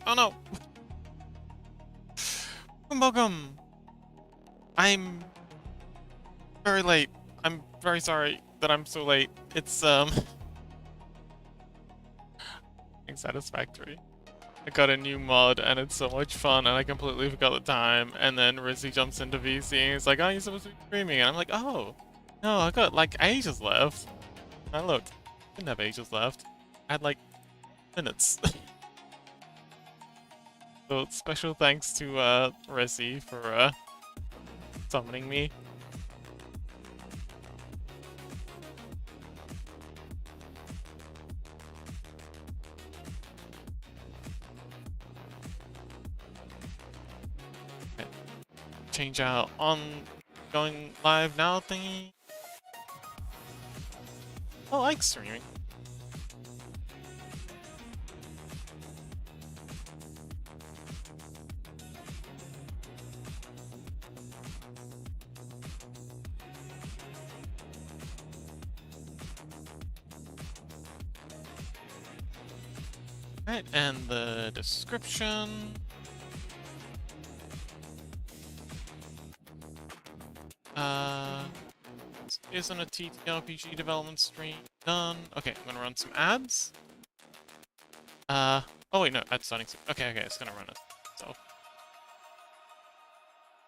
Oh no! Welcome! I'm very late. I'm very sorry that I'm so late. It's, unsatisfactory. I got a new mod and it's so much fun and I completely forgot the time, and then Rizzy jumps into VC and he's like, oh, you're supposed to be streaming, and I'm like, oh, no, I got like ages left. And look, I didn't have ages left. I had like minutes. So special thanks to Rizzy for summoning me. Okay. Change out on going live now thingy. I like streaming. Right, and the description. This isn't a TTRPG development stream. Done. Okay, I'm gonna run some ads. Oh wait, no, ad starting soon. Okay, it's gonna run it. So.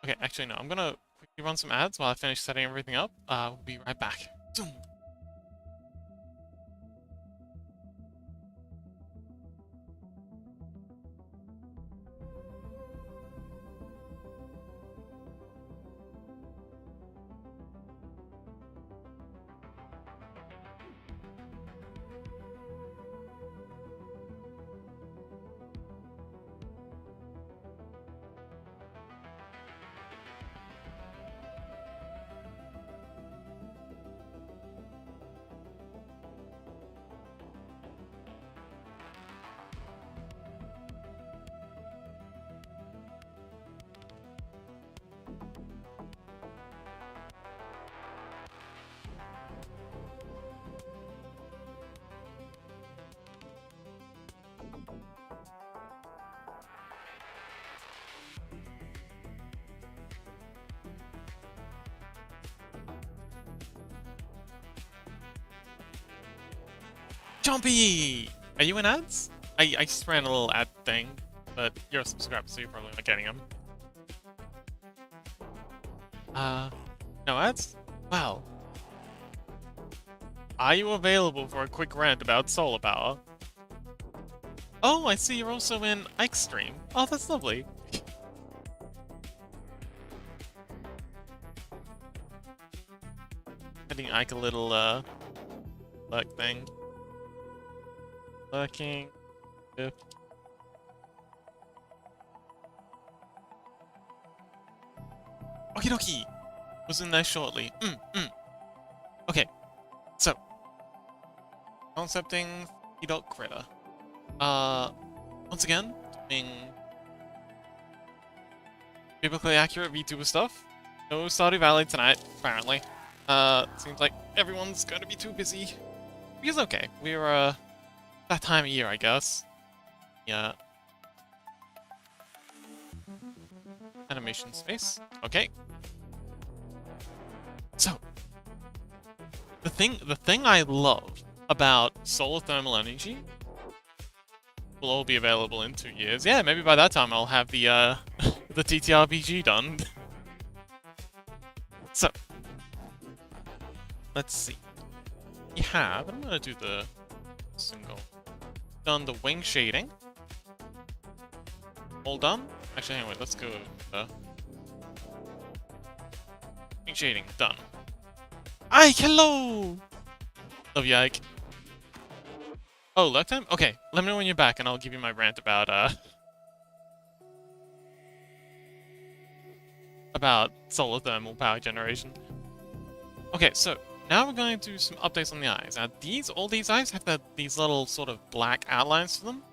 Okay, actually no, I'm gonna quickly run some ads while I finish setting everything up. We'll be right back. Zoom. Jumpy! Are you in ads? I just ran a little ad thing, but you're a subscriber, so you're probably not getting them. No ads? Well. Are you available for a quick rant about solar power? Oh, I see you're also in Ike's stream. Oh, that's lovely. Sending Ike a little, lurk thing. Lurking. Okie dokie! Was in there shortly. Okay, so. Concepting Dot Critter. Once again, doing biblically accurate VTuber stuff. No Stardew Valley tonight, apparently. Seems like everyone's gonna be too busy. Which is okay. We're, that time of year, I guess. Yeah. Animation space. Okay. So, the thing I love about solar thermal energy will all be available in 2 years. Yeah, maybe by that time I'll have the the TTRPG done. So, let's see. We have, I'm gonna do the single. Done the wing shading. All done? Actually, anyway, let's go. Wing shading, done. Ike, hello! Love you, Ike. Oh, lurk time? Okay, let me know when you're back and I'll give you my rant about, about solar thermal power generation. Okay, so now we're going to do some updates on the eyes. Now, all these eyes have these little sort of black outlines to them.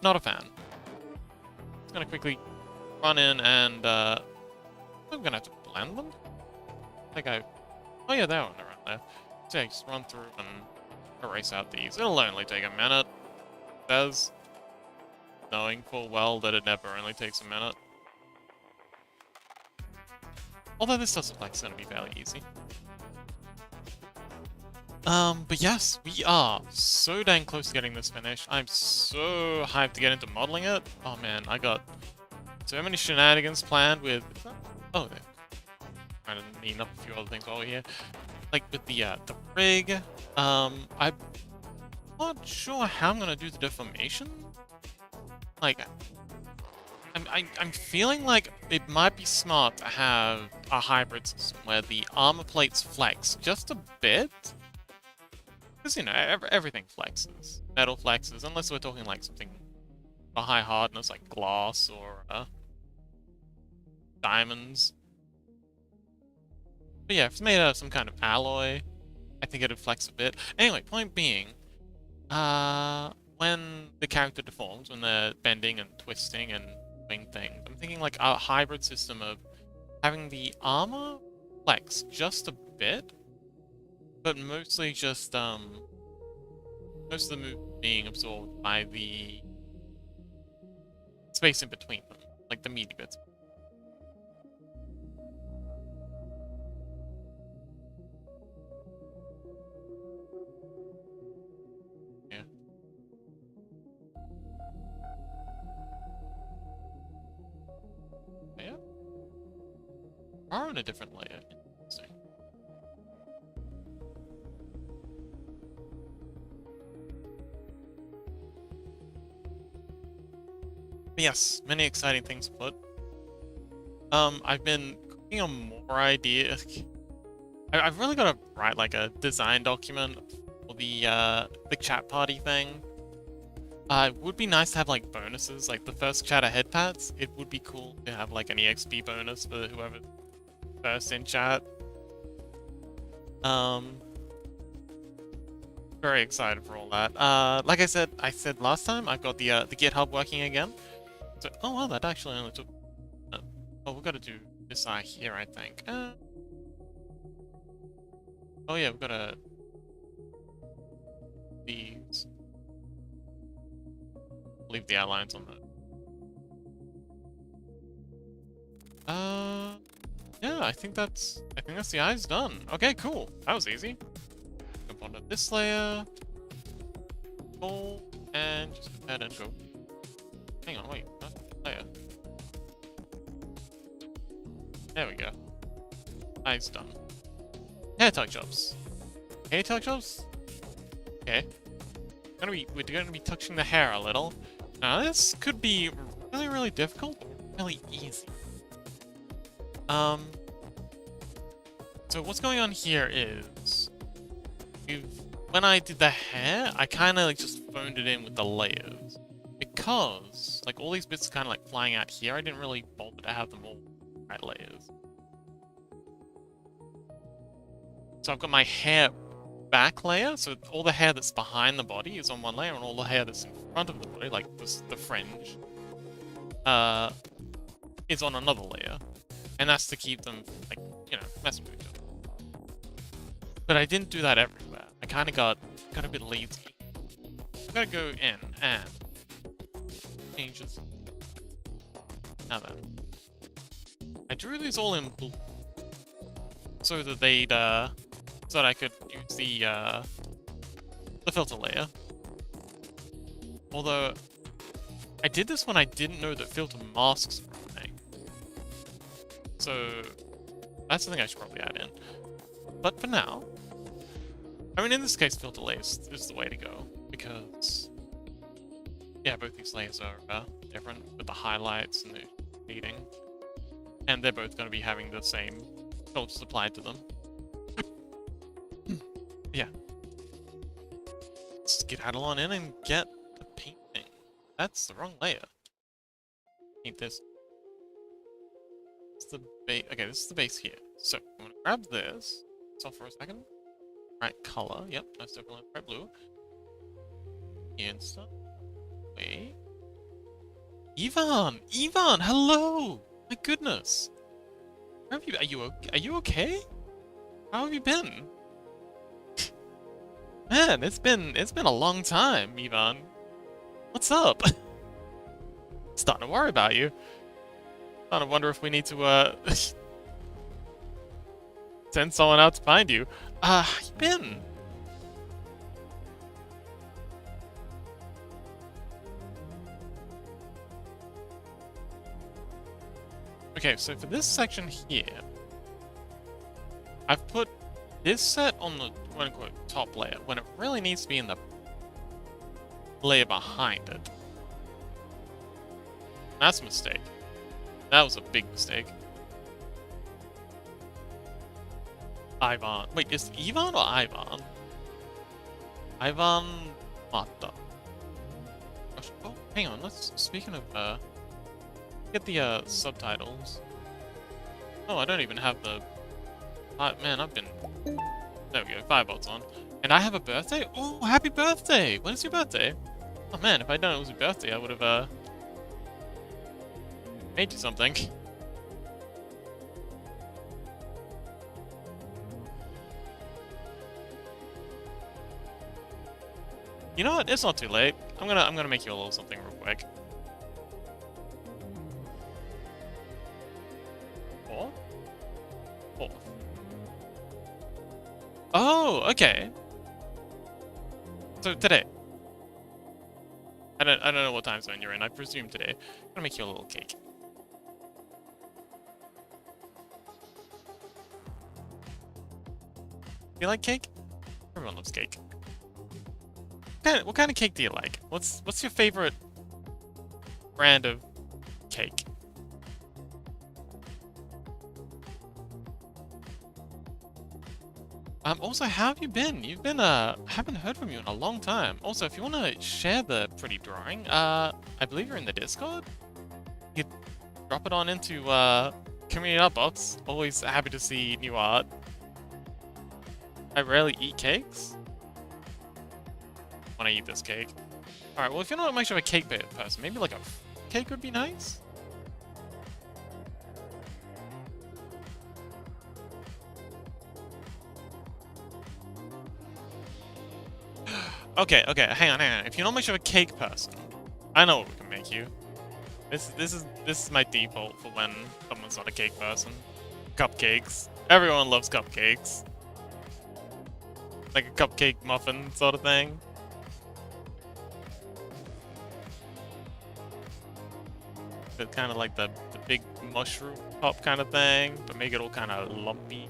Not a fan. Just gonna quickly run in and, I'm gonna have to blend them? I think oh yeah, they're around there. So yeah, just run through and erase out these. It'll only take a minute. It says. knowing full well that it never only takes a minute. Although this does look like it's gonna be fairly easy. But yes, we are so dang close to getting this finished. I'm so hyped to get into modeling it. Oh man, I got so many shenanigans planned with... Oh, there. Trying to neaten up a few other things while we're here. Like with the rig. I'm not sure how I'm gonna do the deformation. Like, I'm feeling like it might be smart to have a hybrid system where the armor plates flex just a bit. Because, you know, everything flexes. Metal flexes, unless we're talking like something a high hardness like glass or diamonds. But yeah, if it's made out of some kind of alloy, I think it'd flex a bit. Anyway, point being, when the character deforms, when they're bending and twisting and doing things, I'm thinking like a hybrid system of having the armor flex just a bit, but mostly just most of the move being absorbed by the space in between them, like the meaty bits. Yeah. Yeah. Are on a different layer. Interesting. But yes, many exciting things afoot. I've been cooking on more ideas. I've really got to write like a design document for the chat party thing. It would be nice to have like bonuses, like the first chatter head pats. It would be cool to have like an EXP bonus for whoever first in chat. Very excited for all that. Like I said last time, I've got the GitHub working again. So, oh well, that actually only took. Oh, we've got to do this eye here, I think. Oh yeah, we've got to these. Leave the outlines on that. Yeah, I think that's the eyes done. Okay, cool. That was easy. Jump onto this layer. Pull, and just go ahead and go. Hang on, wait. Layer. There we go. Eyes done. Hair touch-ups. Hair touch-ups? Okay. We're gonna be touching the hair a little. Now this could be really, really difficult, or really easy. So what's going on here is, when I did the hair, I kind of like just phoned it in with the layers. Because, like, all these bits are kind of like flying out here, I didn't really bother to have them all right layers. So I've got my hair back layer, so all the hair that's behind the body is on one layer, and all the hair that's in front of the body, like the fringe, is on another layer. And that's to keep them, like, you know, messing with each other. But I didn't do that everywhere. I kind of got a bit lazy. I'm gonna go in and change this. Now then, I drew these all in blue so that they'd so that I could use the filter layer. Although I did this when I didn't know that filter masks were a thing. So that's something I should probably add in. But for now, I mean, in this case, filter layers is the way to go, because yeah, both these layers are different with the highlights and the shading, and they're both going to be having the same filters applied to them. Yeah. Let's get on in and get the painting. That's the wrong layer. Paint this. It's the base. Okay, this is the base here. So I'm gonna grab this. Off for a second. Right color. Yep, that's definitely right blue. Instant. Wait. Ivan! Ivan! Hello! My goodness! Where have you? Are you okay? How have you been? Man, it's been a long time, Ivan. What's up? Starting to worry about you. Starting to wonder if we need to, send someone out to find you. How you been? Okay, so for this section here, I've put this set on the quote-unquote top layer when it really needs to be in the layer behind it. That's a mistake. That was a big mistake. Ivan. Wait, is it Ivan or Ivan? Ivan Mata. Oh, hang on. Speaking of, get the, subtitles. Oh, I don't even have the... man, I've been... There we go, Firebolt on. And I have a birthday? Oh, happy birthday! When is your birthday? Oh man, if I'd known it was your birthday, I would have, made you something. You know what? It's not too late. I'm gonna make you a little something real quick. Four? Four. Oh, okay. So today. I don't know what time zone you're in. I presume today. I'm gonna make you a little cake. You like cake? Everyone loves cake. What kind of cake do you like? What's your favorite brand of cake? Also, how have you been? You've been, haven't heard from you in a long time. Also, if you want to share the pretty drawing, I believe you're in the Discord. You could drop it on into, community outbox. Always happy to see new art. I rarely eat cakes. When I eat this cake. Alright, well, if you're not much of a cake person, maybe like a cake would be nice? Okay, hang on. If you're not much of a cake person, I know what we can make you. This is my default for when someone's not a cake person. Cupcakes. Everyone loves cupcakes. Like a cupcake muffin sort of thing. It's kind of like the big mushroom top kind of thing, but make it all kind of lumpy.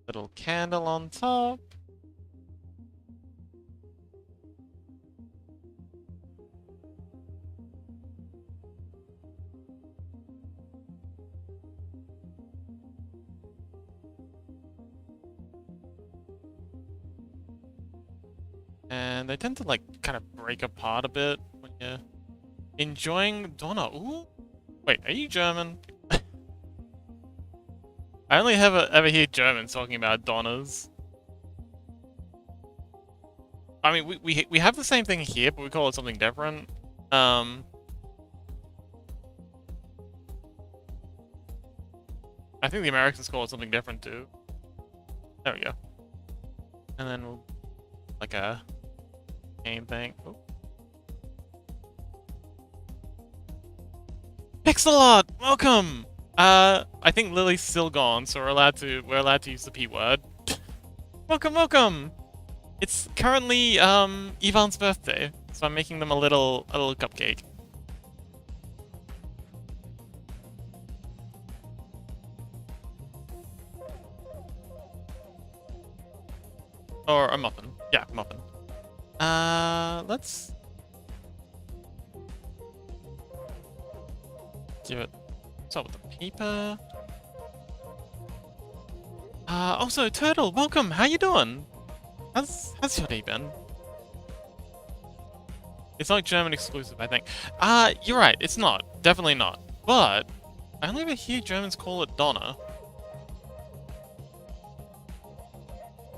Little candle on top. And they tend to like kind of break apart a bit when you're enjoying Donna. Ooh. Wait, are you German? I only ever hear Germans talking about Donnas. I mean, we have the same thing here, but we call it something different. I think the Americans call it something different too. There we go. And then we'll like a game thing. Oh. Pixelart, welcome. I think Lily's still gone, so we're allowed to use the P word. Welcome. It's currently Ivan's birthday, so I'm making them a little cupcake. Or a muffin. Yeah, muffin. Let's give it Start with the paper. Also, Turtle, welcome. How you doing? How's your day been? It's like German exclusive, I think. You're right. It's not. Definitely not. But I only ever hear Germans call it Donna.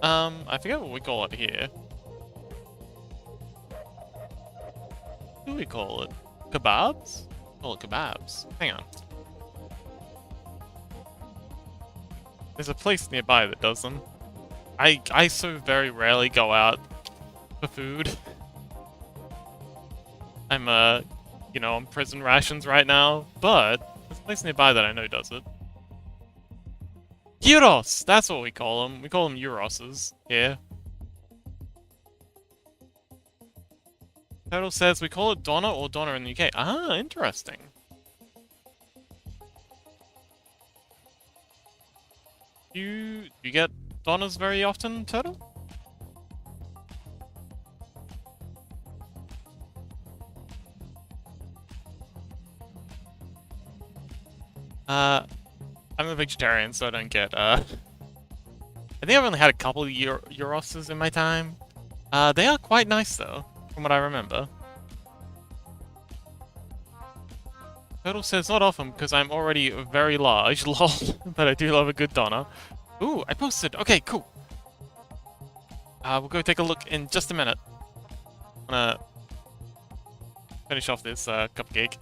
I forget what we call it here. What do we call it? Kebabs? Call it kebabs. Hang on. There's a place nearby that does them. I so very rarely go out for food. I'm you know, on prison rations right now, but there's a place nearby that I know does it. Euros! That's what we call them. We call them Euroses here. Turtle says we call it Donna or Donna in the UK. Ah, interesting. You get Donnas very often, Turtle? I'm a vegetarian, so I don't get, I think I've only had a couple of Euroses in my time. They are quite nice, though, from what I remember. Turtle says not often, because I'm already very large, lol, but I do love a good Donna. Ooh, I posted. Okay, cool. We'll go take a look in just a minute. I'm gonna finish off this cupcake.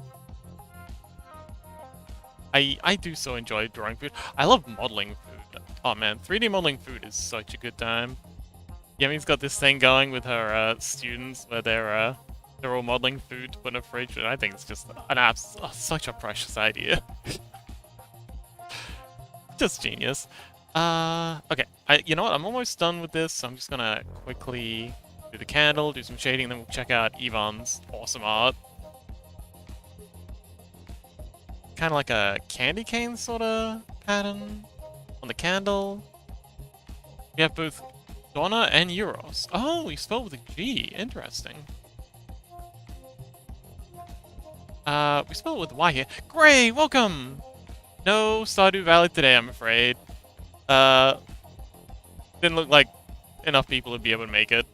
I do so enjoy drawing food. I love modeling food. Oh man, 3D modeling food is such a good time. Yemi's got this thing going with her students where they're all modeling food to put in a fridge, and I think it's just such a precious idea. Just genius. Okay, you know what? I'm almost done with this, so I'm just gonna quickly do the candle, do some shading, then we'll check out Ivan's awesome art. Kind of like a candy cane sort of pattern on the candle. We have both Donna and Euros. Oh, we spelled with a G. Interesting. We spelled it with a Y here. Gray, welcome! No Stardew Valley today, I'm afraid. Didn't look like enough people would be able to make it.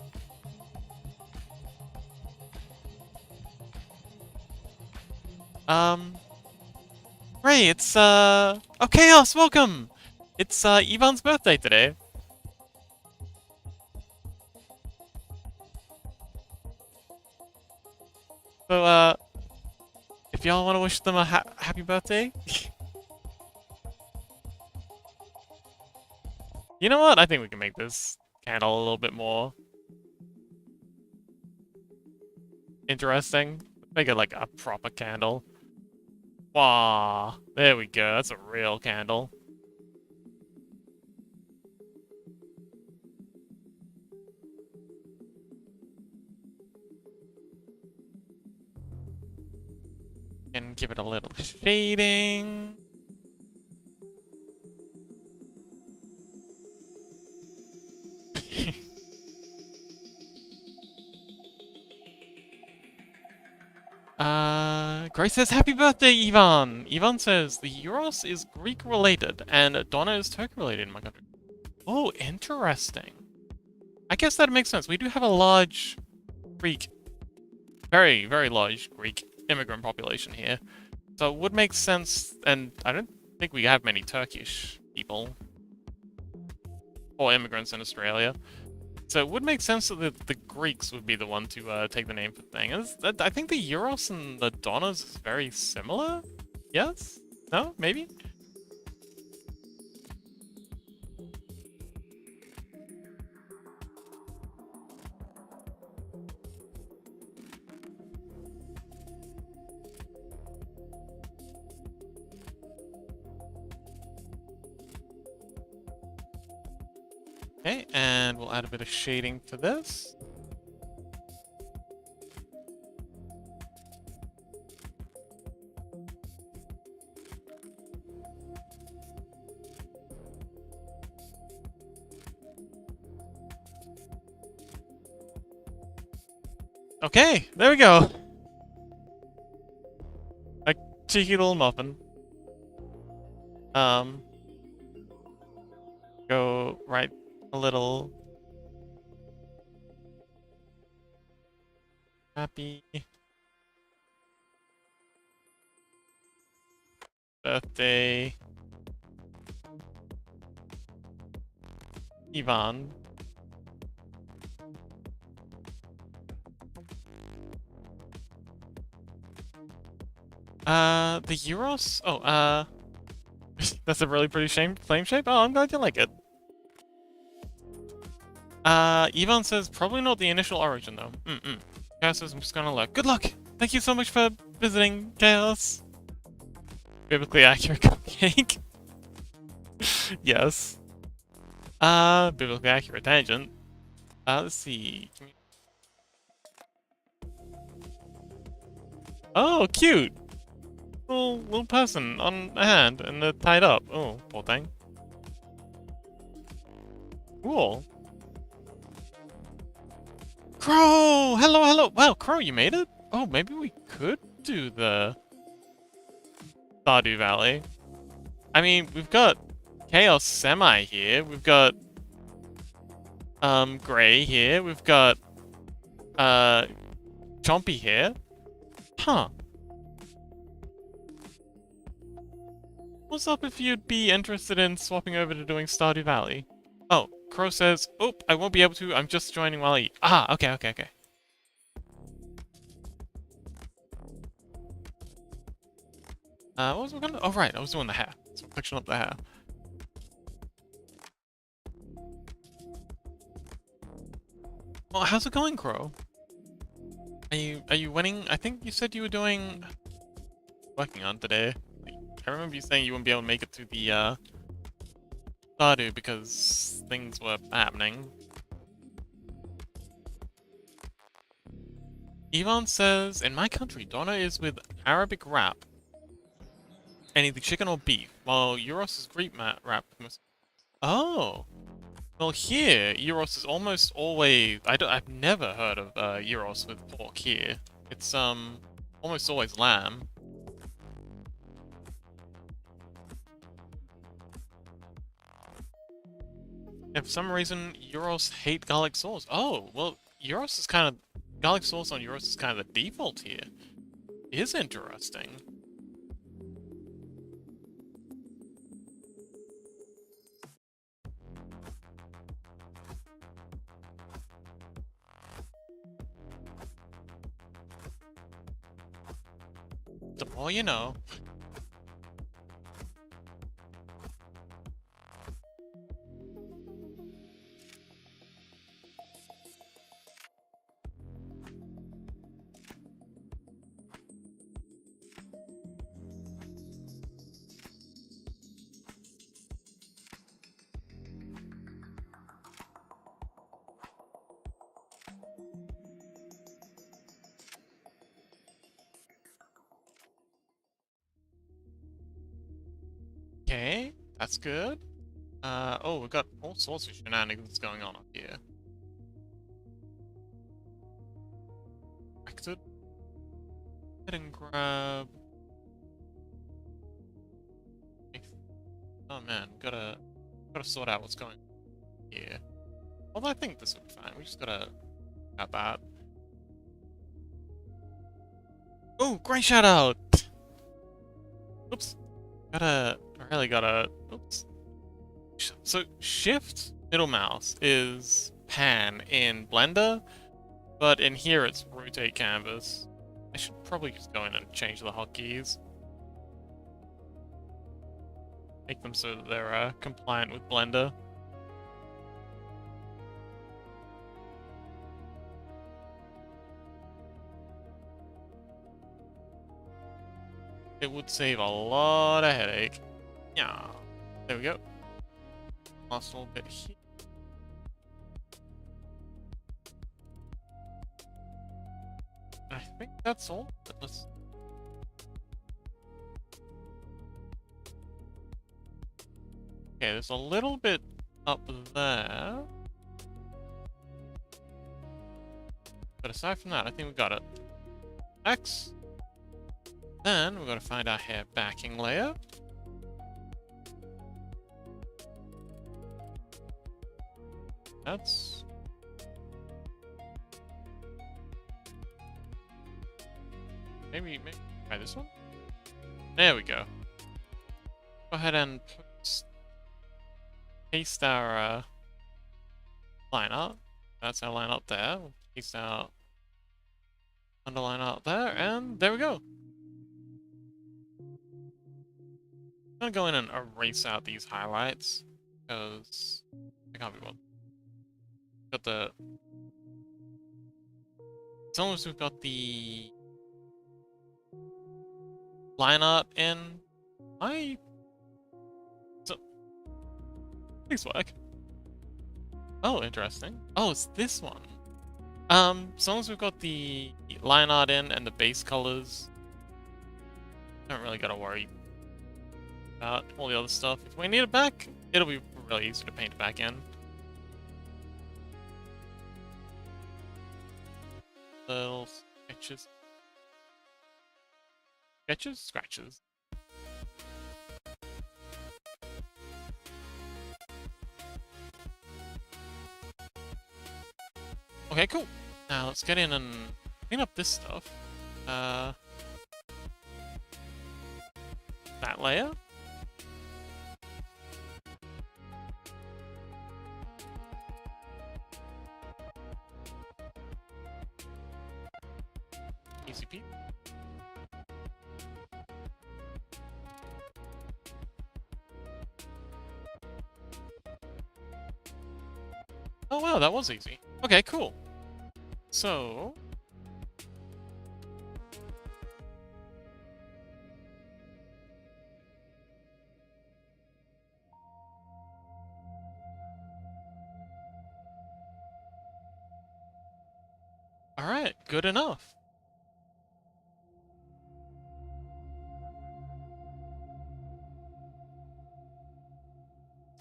Ray, it's, oh, Chaos, welcome! It's, Ivan's birthday today. So, if y'all want to wish them a happy birthday... You know what? I think we can make this candle a little bit more... interesting. Make it like a proper candle. Wow, there we go. That's a real candle. And give it a little shading. Grace says, happy birthday, Ivan! Ivan says, the Euros is Greek-related, and Donna is Turkey-related in my country. Oh, interesting. I guess that makes sense. We do have a large Greek, very, very large Greek immigrant population here. So it would make sense, and I don't think we have many Turkish people. Or immigrants in Australia. So it would make sense that the Greeks would be the one to take the name for the thing. I think the Euros and the Donnas is very similar? Yes? No? Maybe? Okay, and we'll add a bit of shading for this. Okay, there we go. A cheeky little muffin. Go right a little. Happy birthday, Ivan. The Euros? Oh, that's a really pretty flame shape. Oh, I'm glad you like it. Ivan says probably not the initial origin though. Chaos says I'm just gonna look. Good luck! Thank you so much for visiting, Chaos. Biblically accurate cupcake. Yes. Biblically accurate tangent. Let's see. Oh, cute! Little person on a hand and they're tied up. Oh, poor thing. Cool. Crow! Hello, hello! Wow, Crow, you made it? Oh, maybe we could do the Stardew Valley. I mean, we've got Chaos Semi here. We've got Gray here. We've got Chompy here. Huh. What's up if you'd be interested in swapping over to doing Stardew Valley? Oh, Crow says, "Oh, I won't be able to. I'm just joining while I eat." Ah, okay. What was we gonna? Oh, right. I was doing the hair. So I'm fixing up the hair. Well, how's it going, Crow? Are you winning? I think you said you were working on today. I remember you saying you wouldn't be able to make it to the Stardew because things were happening. Ivan says, in my country, Donna is with Arabic rap. Anything chicken or beef, while Euros is Greek rap. Oh! Well, here, Euros is almost always... I've never heard of Euros with pork here. It's, almost always lamb. And for some reason, Euros hate garlic sauce. Oh, well, Euros is kind of... Garlic sauce on Euros is kind of the default here. Is interesting. The more you know. Okay, that's good. Oh, we've got all sorts of shenanigans going on up here. Acted. Head and grab. Oh man, gotta sort out what's going on here. Although I think this will be fine. We just gotta got that. Oh, great shout out! Oops. Really gotta, oops. So shift middle mouse is pan in Blender, but in here it's rotate canvas. I should probably just go in and change the hotkeys. Make them so that they're compliant with Blender. It would save a lot of headache. Yeah. There we go. Last little bit here. I think that's all. Let's... Okay, there's a little bit up there. But aside from that, I think we got it. X. Then we've got to find our hair backing layer. That's... Maybe try this one? There we go. Go ahead and paste our line art. That's our line art there. We'll paste our underline art there, and there we go. I'm gonna go in and erase out these highlights because I can't be bothered. Got the... As long as we've got the line art in, so please work. Oh, interesting. Oh, it's this one. As long as we've got the line art in and the base colors, don't really gotta worry about all the other stuff. If we need it back, it'll be really easy to paint it back in. Little sketches. Sketches? Scratches. Okay, cool. Now let's get in and clean up this stuff. That layer. Easy peasy. Oh wow, that was easy. Okay, cool. So... Alright, good enough.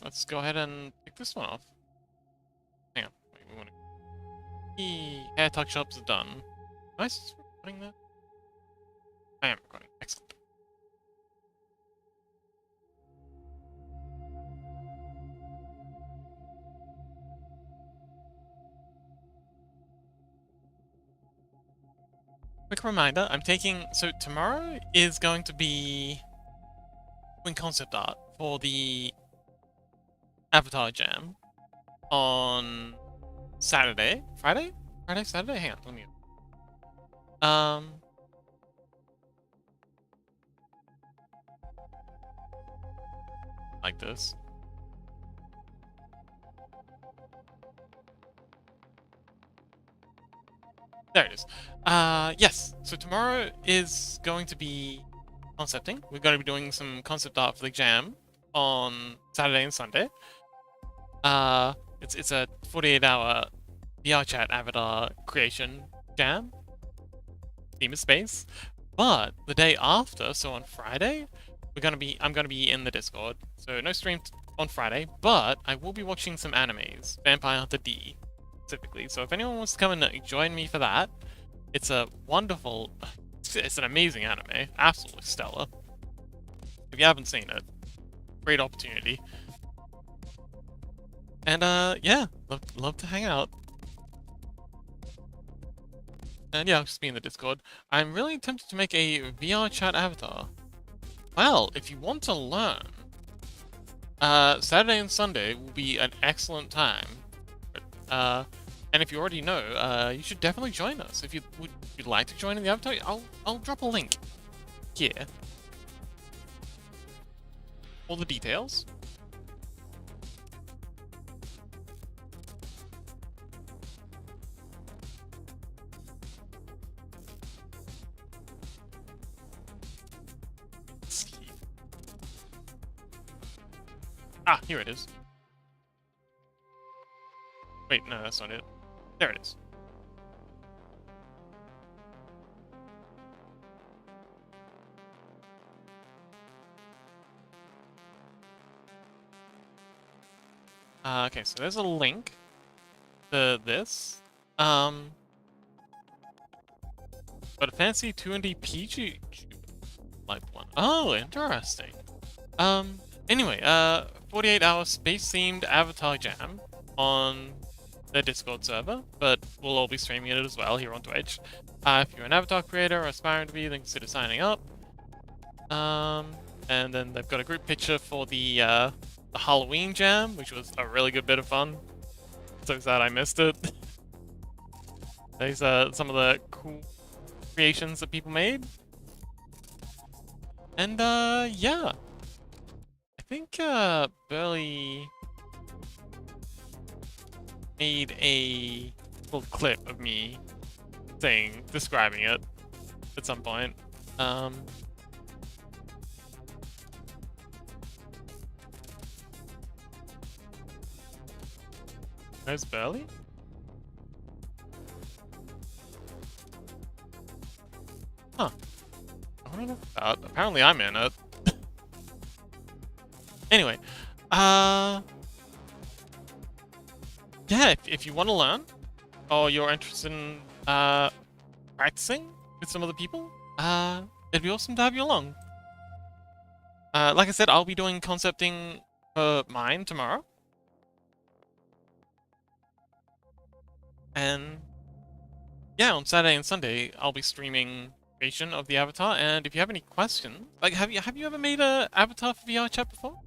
Let's go ahead and pick this one off. Hang on, wait, we want to... The hair touch ups are done. Am I recording that? I am recording. Excellent. Quick reminder, I'm taking... So tomorrow is going to be doing concept art for the Avatar Jam on Saturday? Friday? Friday? Saturday? Hang on, let me... Like this. There it is. Yes. So tomorrow is going to be concepting. We're going to be doing some concept art for the jam on Saturday and Sunday. It's a 48-hour VR chat avatar creation jam. Theme is space. But the day after, so on Friday, I'm gonna be in the Discord. So no stream on Friday, but I will be watching some animes. Vampire Hunter D, specifically. So if anyone wants to come and join me for that, it's a wonderful, it's an amazing anime. Absolutely stellar. If you haven't seen it, great opportunity. And yeah, love to hang out. And yeah, I'll just be in the Discord. I'm really tempted to make a VR chat avatar. Well, if you want to learn, Saturday and Sunday will be an excellent time. And if you already know, you should definitely join us. If you'd like to join in the avatar, I'll drop a link here. All the details. Ah, here it is. Wait, no, that's not it. There it is. Okay, so there's a link to this. But a fancy 2D PG like one. Oh, interesting. Anyway, 48-hour space-themed Avatar Jam on their Discord server, but we'll all be streaming it as well here on Twitch. If you're an avatar creator or aspiring to be, then consider signing up. And then they've got a group picture for the Halloween jam, which was a really good bit of fun. So sad I missed it. These are some of the cool creations that people made. And yeah. I think Burley made a little clip of me describing it at some point. Where's Burley? Huh. I don't know about. Apparently I'm in it. Anyway, yeah, if you want to learn, or you're interested in practicing with some other people, it'd be awesome to have you along. Like I said, I'll be doing concepting for mine tomorrow. And yeah, on Saturday and Sunday, I'll be streaming creation of the avatar. And if you have any questions, like have you ever made a avatar for VR chat before?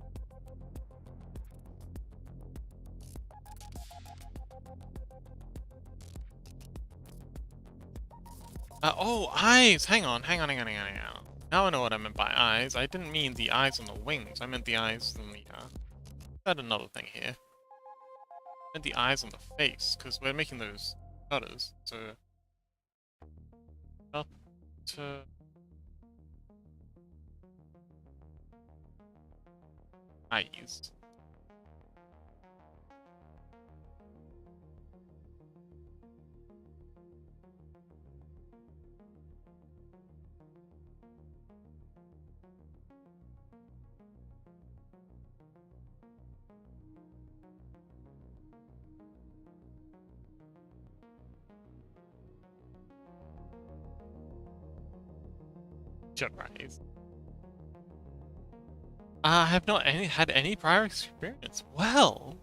Oh, eyes! Hang on. Now I know what I meant by eyes. I didn't mean the eyes on the wings. I meant the eyes on the, I had another thing here. I meant the eyes on the face, because we're making those shutters, so... Up to... eyes. Eyes. I have not had any prior experience. Well,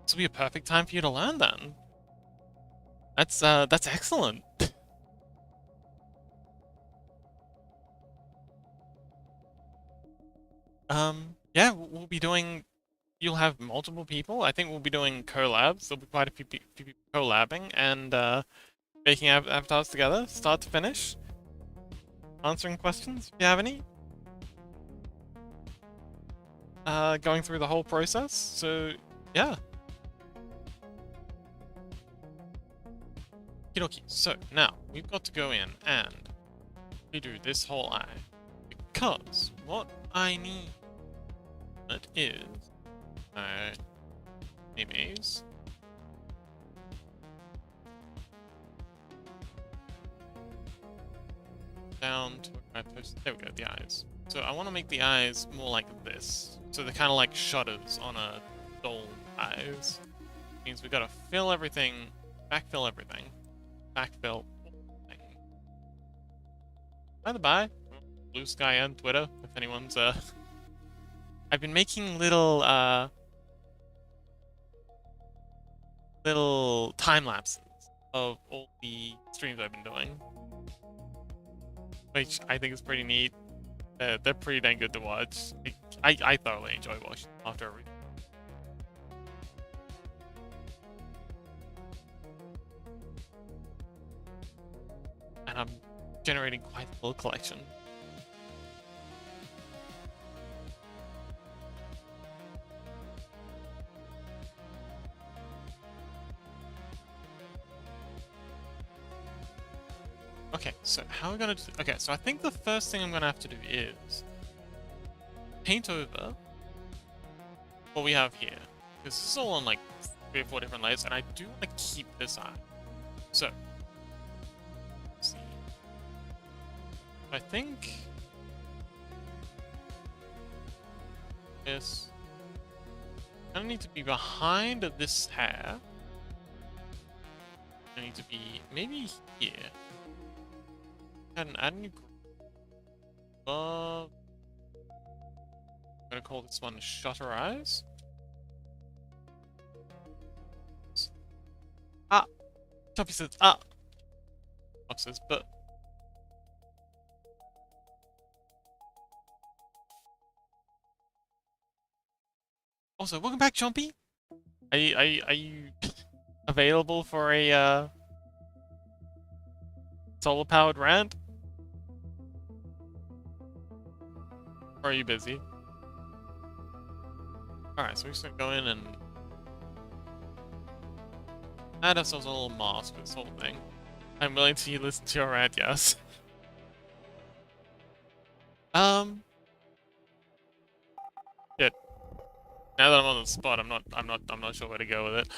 this will be a perfect time for you to learn then. That's excellent. Yeah, we'll be doing... You'll have multiple people. I think we'll be doing collabs. There'll be quite a few people collabing and making avatars together, start to finish. Answering questions, if you have any. Going through the whole process, so yeah. Okie, so now we've got to go in and redo this whole eye. Because what I need it is a maze. Down to my post. There we go, the eyes. So I want to make the eyes more like this. So they're kind of like shutters on a doll eyes. Means we gotta fill everything, backfill everything, backfill everything. By the by, Blue Sky and Twitter, if anyone's I've been making little time lapses of all the streams I've been doing, which I think is pretty neat. They're pretty dang good to watch. I thoroughly enjoy watching after every. And I'm generating quite a full collection. Okay, so how are we gonna do... Okay, so I think the first thing I'm gonna have to do is paint over what we have here. Because this is all on like 3 or 4 different layers, and I do want to keep this eye. So, let's see. I think this I need to be behind this hair. I need to be maybe here. And add a new glove. I'm gonna call this one Shutter Eyes. Ah! Choppy says, ah! Boxes, but... Also, welcome back, Chompy! Are you available for a, solar-powered rant? Or are you busy? Alright, so we're just gonna go in and... add ourselves a little mask for this whole thing. I'm willing to listen to your rant, yes. Shit. Now that I'm on the spot, I'm not sure where to go with it.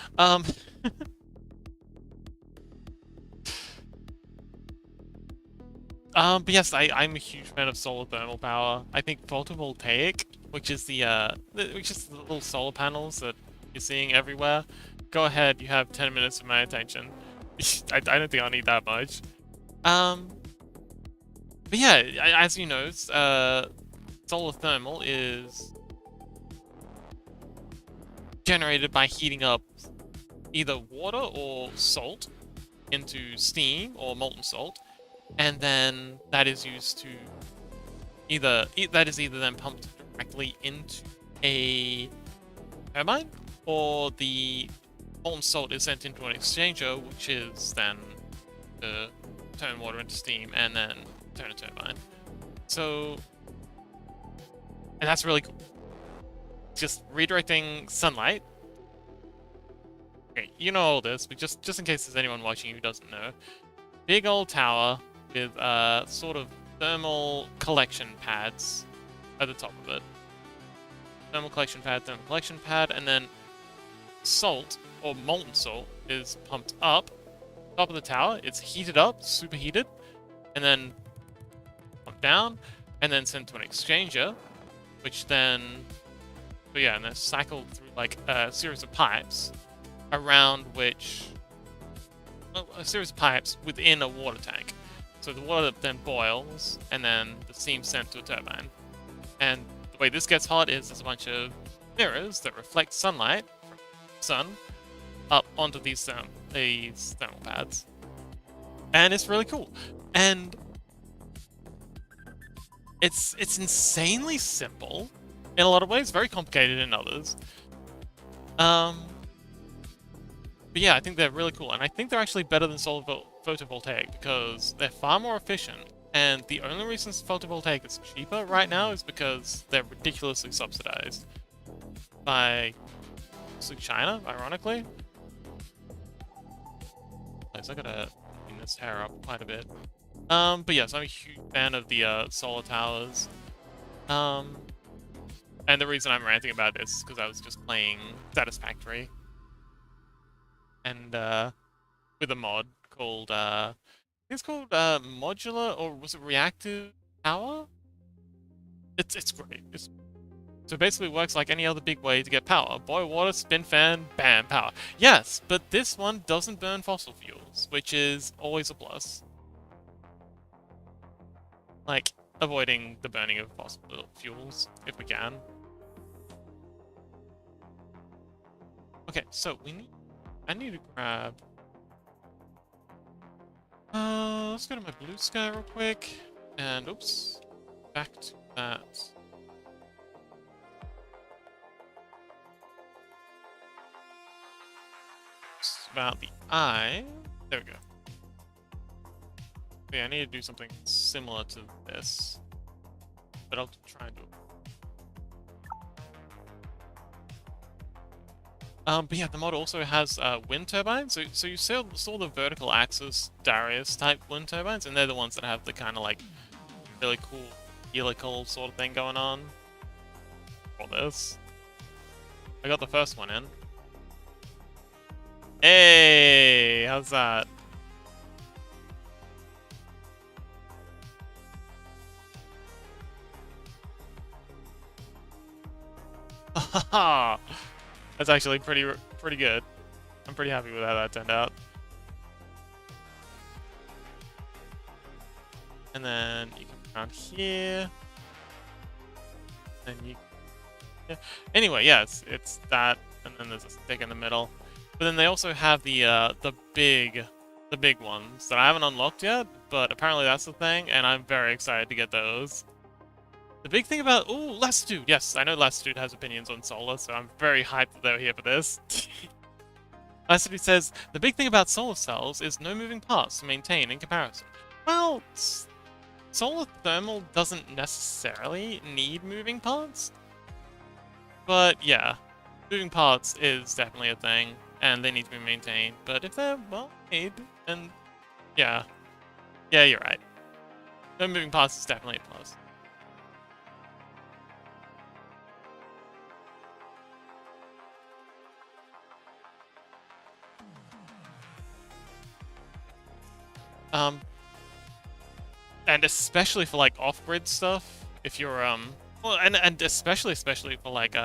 But yes, I'm a huge fan of solar thermal power. I think photovoltaic, which is the little solar panels that you're seeing everywhere. Go ahead, you have 10 minutes of my attention. I don't think I'll need that much. But yeah, as you know, solar thermal is generated by heating up either water or salt into steam or molten salt, and then that is used to either then pumped directly into a turbine, or the molten salt is sent into an exchanger, which is then to turn water into steam and then turn a turbine. So, and that's really cool. Just redirecting sunlight. Okay, you know all this, but just in case there's anyone watching who doesn't know, big old tower with sort of thermal collection pads at the top of it. Thermal collection pad, and then salt, or molten salt, is pumped up top of the tower. It's heated up, superheated, and then pumped down, and then sent to an exchanger, which then, so yeah, and then cycled through like a series of pipes, around which, well, a series of pipes within a water tank. So the water then boils, and then the steam's sent to a turbine. And the way this gets hot is there's a bunch of mirrors that reflect sunlight from the sun up onto these thermal pads. And it's really cool. And it's insanely simple in a lot of ways, very complicated in others. But yeah, I think they're really cool, and I think they're actually better than solar photovoltaic because they're far more efficient. And the only reason photovoltaic is cheaper right now is because they're ridiculously subsidized by China, ironically. So I gotta clean this hair up quite a bit. But yes, I'm a huge fan of the solar towers. And the reason I'm ranting about this is because I was just playing Satisfactory. And with a mod called I think it's called modular, or was it reactive power? It's great. So basically it works like any other big way to get power. Boil water, spin fan, bam, power. Yes, but this one doesn't burn fossil fuels, which is always a plus. Like, avoiding the burning of fossil fuels, if we can. Okay, so I need to grab... let's go to my blue sky real quick. And, oops, back to that. It's about the eye. There we go. Yeah, I need to do something similar to this. But I'll try and do it. But yeah, the mod also has wind turbines. So you saw the vertical axis Darius type wind turbines, and they're the ones that have the kind of like really cool helical sort of thing going on. For this, I got the first one in. Hey, how's that? That's actually pretty good. I'm pretty happy with how that turned out. And then you come around here. And you... Yeah. Anyway, yeah, it's that, and then there's a stick in the middle. But then they also have the big ones that I haven't unlocked yet, but apparently that's the thing, and I'm very excited to get those. The big thing about... Ooh, Latitude! Yes, I know Latitude has opinions on solar, so I'm very hyped that they're here for this. Latitude says, the big thing about solar cells is no moving parts to maintain in comparison. Well, solar thermal doesn't necessarily need moving parts. But yeah, moving parts is definitely a thing, and they need to be maintained. But if they're well made, then yeah. Yeah, you're right. No moving parts is definitely a plus. And especially for like off-grid stuff, if you're well, and especially for like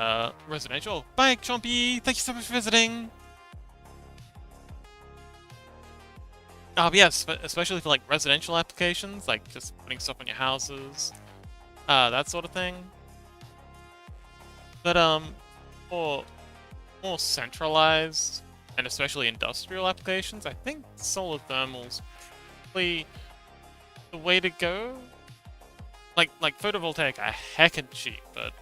residential. Bye, Chompy. Thank you so much for visiting. But yeah, especially for like residential applications, like just putting stuff on your houses, that sort of thing. But for more centralized and especially industrial applications, I think solar thermal's probably the way to go. Like photovoltaic are heckin' cheap, but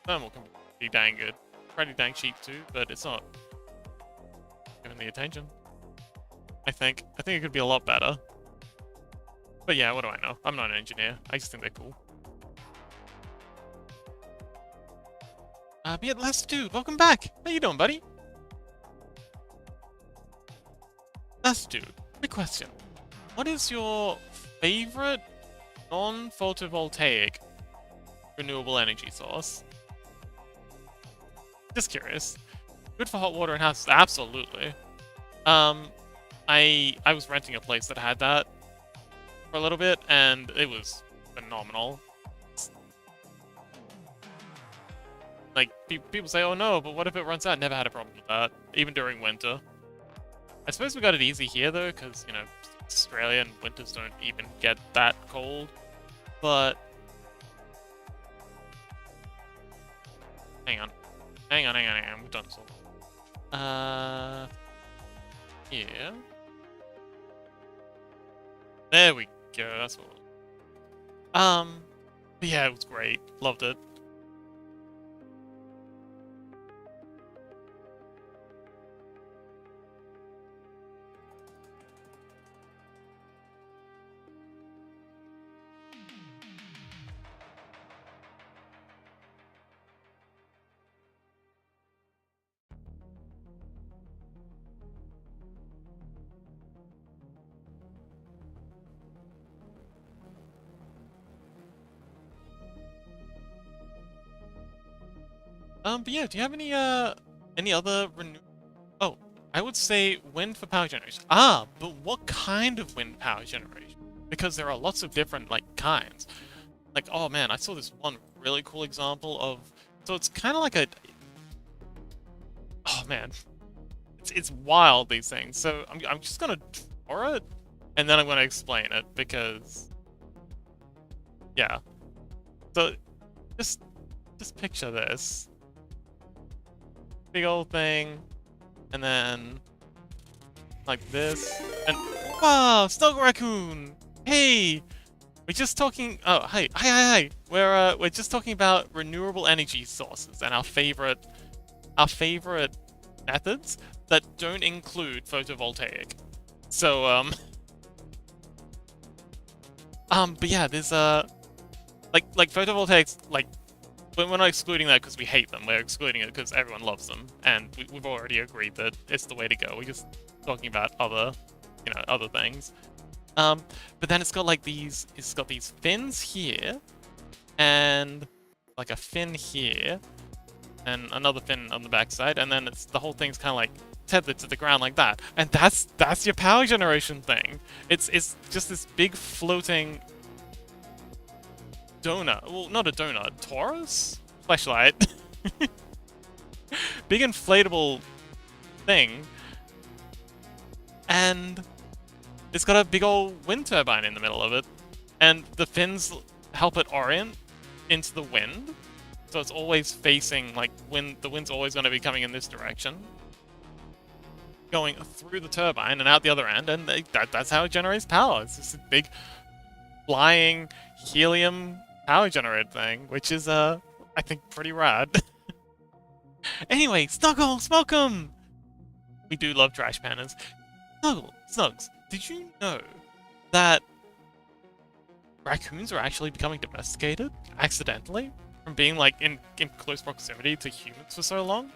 thermal can be dang good. Pretty dang cheap too, but it's not given the attention. I think it could be a lot better. But yeah, what do I know? I'm not an engineer. I just think they're cool. But yeah, last dude, welcome back. How you doing, buddy? Last dude, big question. What is your favorite non-photovoltaic renewable energy source? Just curious. Good for hot water and houses, absolutely. I was renting a place that had that for a little bit, and it was phenomenal. Like, people say, oh no, but what if it runs out? Never had a problem with that, even during winter. I suppose we got it easy here, though, because, you know, Australia and winters don't even get that cold. But... Hang on, we've done this all. Yeah. There we go, that's what... But yeah, it was great. Loved it. But yeah, do you have any other Oh, I would say wind for power generation. Ah, but what kind of wind power generation? Because there are lots of different, like, kinds. Like, oh man, I saw this one really cool example of... So it's kind of like a... Oh man. It's wild, these things. So I'm just gonna draw it, and then I'm gonna explain it, because... Yeah. So, just picture this. Big old thing, and then like this, and wow, Snuggle Raccoon! Hey, we're just talking. Oh, hi. We're just talking about renewable energy sources and our favorite methods that don't include photovoltaic. So but yeah, there's like photovoltaics, like. We're not excluding that because we hate them. We're excluding it because everyone loves them, and we've already agreed that it's the way to go. We're just talking about other things. But then it's got like these. It's got these fins here, and like a fin here, and another fin on the backside, and then the whole thing's kind of like tethered to the ground like that. And that's your power generation thing. It's just this big floating donut. Well, not a donut. Taurus? Fleshlight. Big inflatable thing. And it's got a big old wind turbine in the middle of it. And the fins help it orient into the wind. So it's always facing, like, the wind's always going to be coming in this direction. going through the turbine and out the other end, and that's how it generates power. It's just a big flying helium power generated thing, which is I think pretty rad. Anyway, Snuggle, Smoke'em! We do love trash pandas. Snugs, did you know that raccoons are actually becoming domesticated accidentally from being like in close proximity to humans for so long?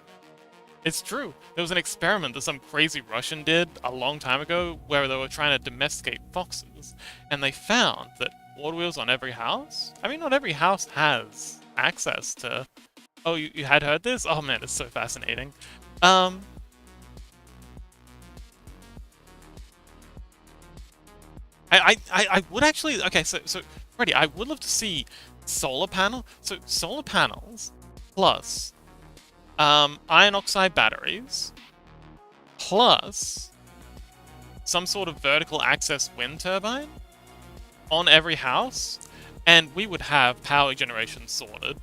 It's true. There was an experiment that some crazy Russian did a long time ago where they were trying to domesticate foxes, and they found that water wheels on every house? I mean, not every house has access to... Oh, you had heard this? Oh man, it's so fascinating. I would actually... Okay, so Freddy, I would love to see solar panel. So solar panels plus iron oxide batteries plus some sort of vertical access wind turbine on every house, and we would have power generation sorted.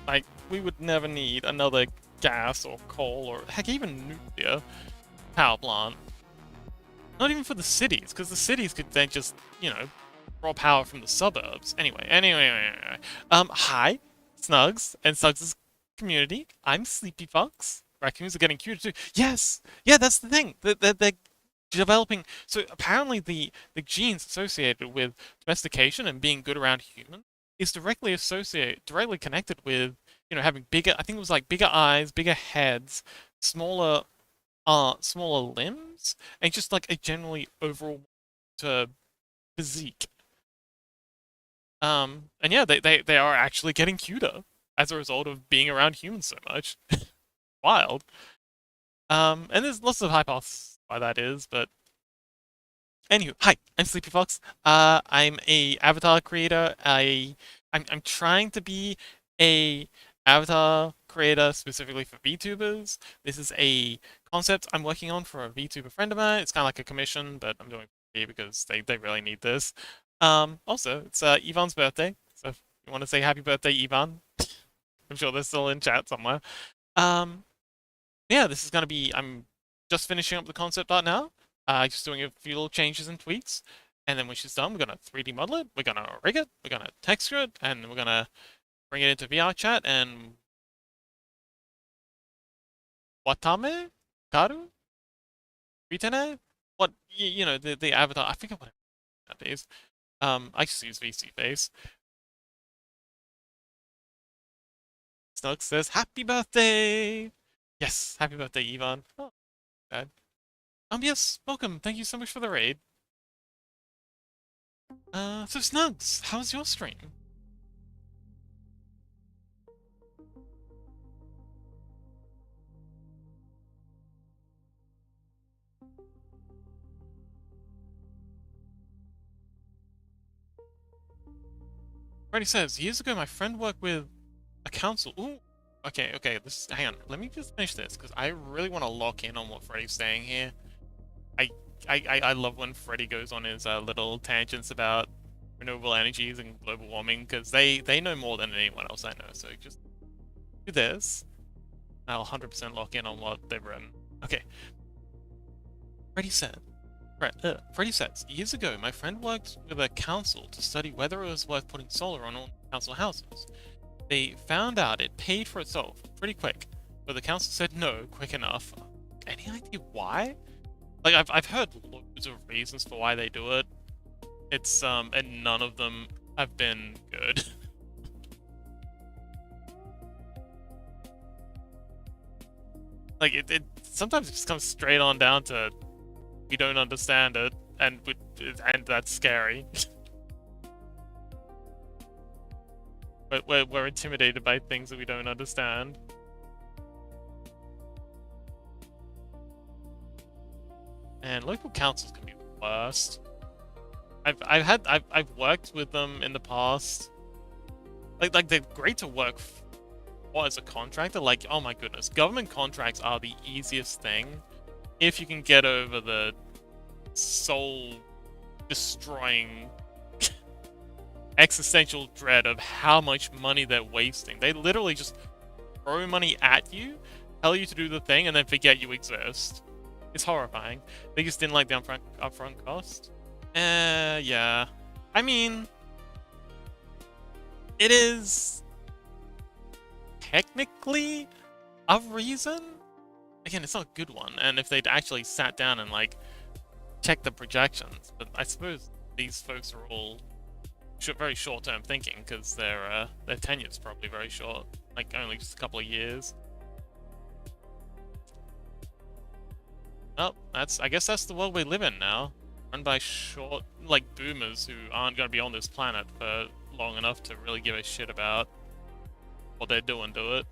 Like, we would never need another gas or coal or heck, even nuclear power plant. Not even for the cities, because the cities could then just, you know, draw power from the suburbs. Anyway. Hi, Snugs and Snugs' community. I'm Sleepy Fox. Raccoons are getting cuter too. Yes! Yeah, that's the thing. They're developing... So apparently the genes associated with domestication and being good around humans is directly connected with, you know, having bigger... I think it was like bigger eyes, bigger heads, smaller limbs, and just like a generally overall physique. And yeah, they are actually getting cuter as a result of being around humans so much. Wild. And there's lots of hypotheses why that is, but anywho, hi, I'm Sleepy Fox. I'm a avatar creator. I'm trying to be a avatar creator specifically for VTubers. This is a concept I'm working on for a VTuber friend of mine. It's kind of like a commission, but I'm doing it here because they really need this. Also, it's Ivan's birthday, so if you want to say happy birthday, Ivan, I'm sure they're still in chat somewhere. Yeah, this is gonna be... I'm just finishing up the concept art now. Just doing a few little changes and tweaks, and then when she's done, we're gonna 3D model it, we're gonna rig it, we're gonna texture it, and we're gonna bring it into VR chat and... Watame? Karu? Ritene? What, you know, the avatar, I forget what that is. I just use VC face. Snug says, happy birthday! Yes, happy birthday, Ivan. Oh, bad. Yes, welcome. Thank you so much for the raid. So Snugs, how's your stream? Freddy says, years ago my friend worked with a council. Ooh, okay, hang on. Let me just finish this, because I really want to lock in on what Freddy's saying here. I love when Freddy goes on his little tangents about renewable energies and global warming, because they know more than anyone else I know. So just do this, and I'll 100% lock in on what they've written. Okay. Freddy says, years ago, my friend worked with a council to study whether it was worth putting solar on all council houses. They found out it paid for itself pretty quick, but the council said no quick enough. Any idea why? Like, I've heard loads of reasons for why they do it. It's, and none of them have been good. Like, it sometimes it just comes straight on down to we don't understand it, and that's scary. But we're intimidated by things that we don't understand. And local councils can be the worst. I've worked with them in the past. Like they're great to work for as a contractor. Like, oh my goodness, government contracts are the easiest thing if you can get over the soul destroying existential dread of how much money they're wasting. They literally just throw money at you, tell you to do the thing, and then forget you exist. It's horrifying. They just didn't like the upfront cost. Yeah. I mean, it is technically a reason. Again, it's not a good one. And if they'd actually sat down and like checked the projections, but I suppose these folks are all very short-term thinking because their tenure's probably very short, like only just a couple of years. Well, I guess that's the world we live in now. Run by short, like, boomers who aren't going to be on this planet for long enough to really give a shit about what they're doing to it.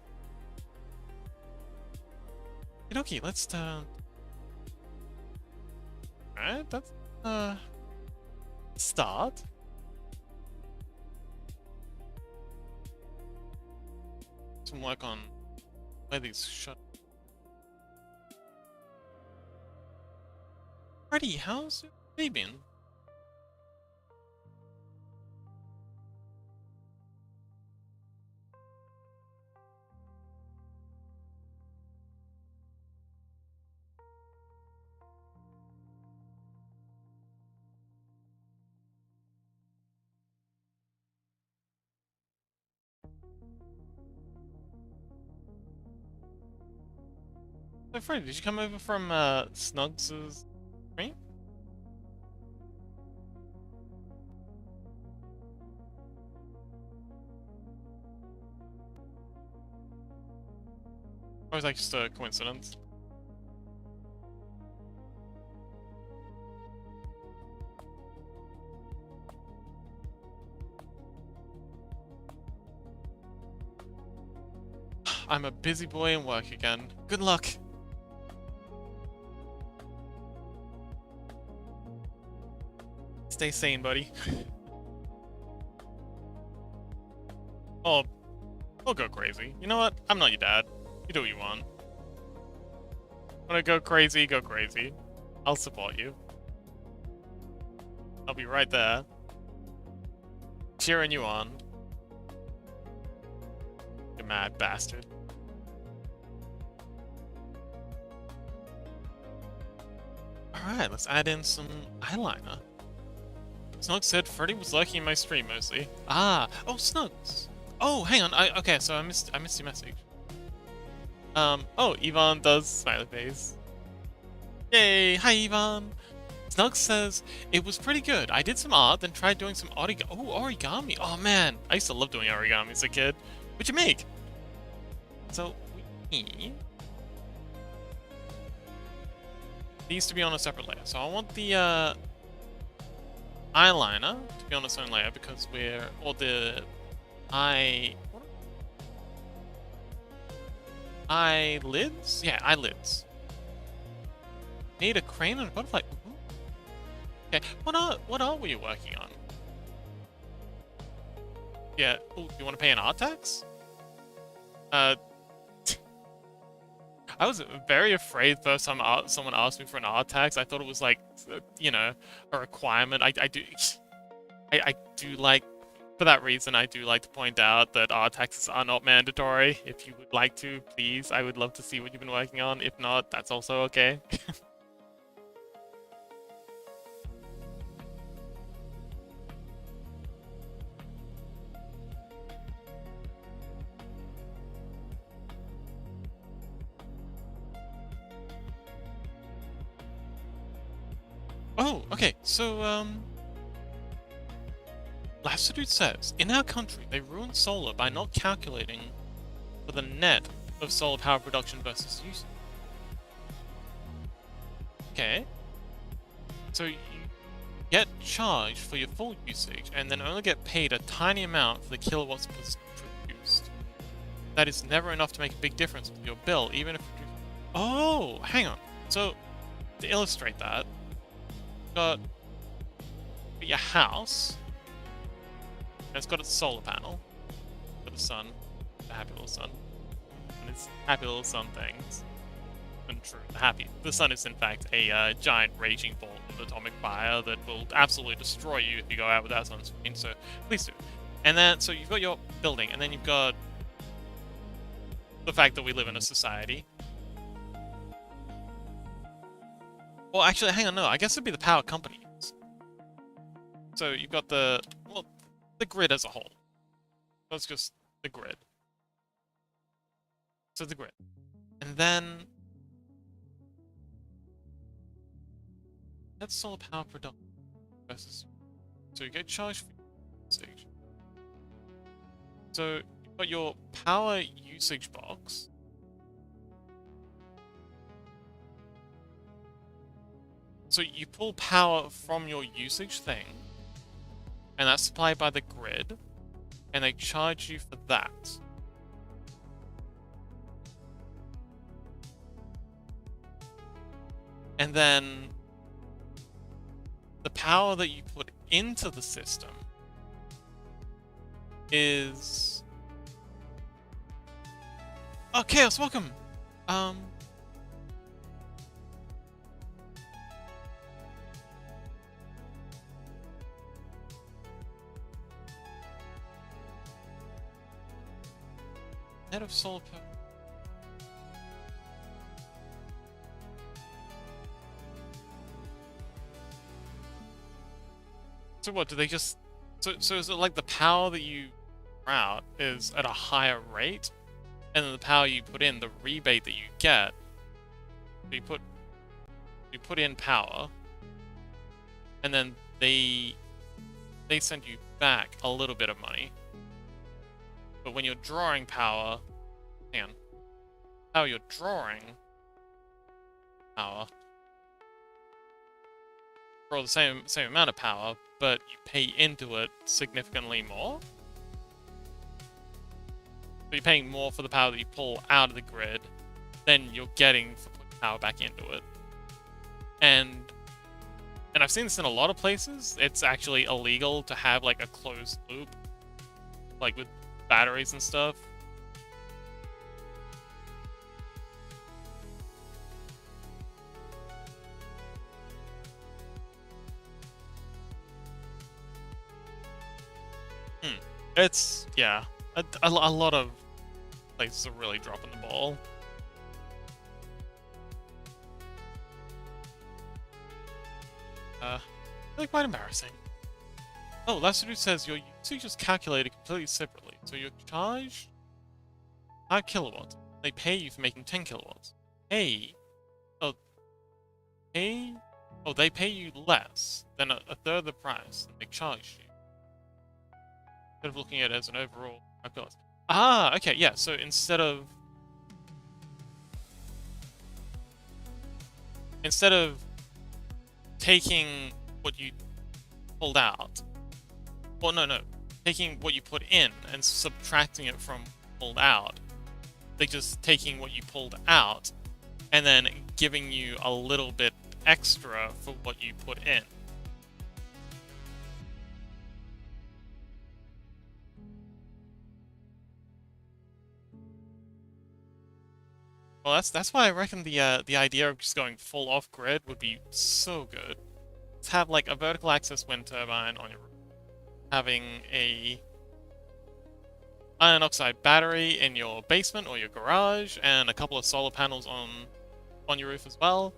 Okay, let's, alright, that's, start. Some work on where these shut. Freddy, how's your day been? So Freddy, did you come over from Snugs' stream? Or was that just a coincidence? I'm a busy boy in work again. Good luck! Stay sane, buddy. Oh, I'll go crazy. You know what? I'm not your dad. You do what you want. Wanna go crazy, go crazy. I'll support you. I'll be right there. Cheering you on. You mad bastard. Alright, let's add in some eyeliner. Snugs said Freddy was lurking in my stream mostly. Ah, oh Snugs. Oh, hang on. Okay, so I missed your message. Oh, Yvonne does smiley face. Yay! Hi, Yvonne. Snugs says it was pretty good. I did some art, then tried doing some origami. Oh man, I used to love doing origami as a kid. What'd you make? So these to be on a separate layer. So I want the eyeliner to be on its own layer because eyelids? Yeah, eyelids. Need a crane and a butterfly. Ooh. Okay, what are we working on? Yeah, ooh, you want to pay an art tax? I was very afraid first time someone asked me for an art tax. I thought it was like, you know, a requirement. I do like, for that reason, I do like to point out that art taxes are not mandatory. If you would like to, please, I would love to see what you've been working on. If not, that's also okay. Oh, okay, so, Lassitude says, in our country, they ruin solar by not calculating for the net of solar power production versus usage. Okay. So you get charged for your full usage and then only get paid a tiny amount for the kilowatts produced. That is never enough to make a big difference with your bill, even if you... Oh, hang on. So, to illustrate that, got your house, and it's got its solar panel, got the sun, the happy little sun, and its happy little sun things. And true, the sun is in fact a giant raging ball of atomic fire that will absolutely destroy you if you go out without sunscreen, so please do. And then, so you've got your building, and then you've got the fact that we live in a society. Well, actually, hang on, no. I guess it'd be the power companies. So you've got well, the grid as a whole. That's just the grid. So the grid. And then that's solar power production versus. So you get charged for usage. So you've got your power usage box. So you pull power from your usage thing, and that's supplied by the grid, and they charge you for that. And then the power that you put into the system is... Oh, Chaos, welcome! Net of solar power. So what, do they just... So is it like the power that you out is at a higher rate, and then the power you put in, the rebate that you get, you put in power, and then they send you back a little bit of money. But when you're drawing power, hang on, how you're drawing power, draw the same amount of power, but you pay into it significantly more. So you're paying more for the power that you pull out of the grid than you're getting for putting power back into it. And I've seen this in a lot of places. It's actually illegal to have like a closed loop, like with batteries and stuff. It's, yeah, a lot of places are really dropping the ball. Really quite embarrassing. Oh, Lassadu says your usage is calculated completely separately. So you're charged 5 kilowatts. They pay you for making 10 kilowatts. Hey. Oh. Hey. Oh, they pay you less than a third of the price that they charge you. Instead of looking at it as an overall calculus. Ah, okay, yeah, so instead of taking what you pulled out, well, no, taking what you put in and subtracting it from pulled out, they're just taking what you pulled out and then giving you a little bit extra for what you put in. Well, that's why I reckon the idea of just going full off-grid would be so good. Let's have like a vertical axis wind turbine on your roof, having a iron oxide battery in your basement or your garage, and a couple of solar panels on your roof as well,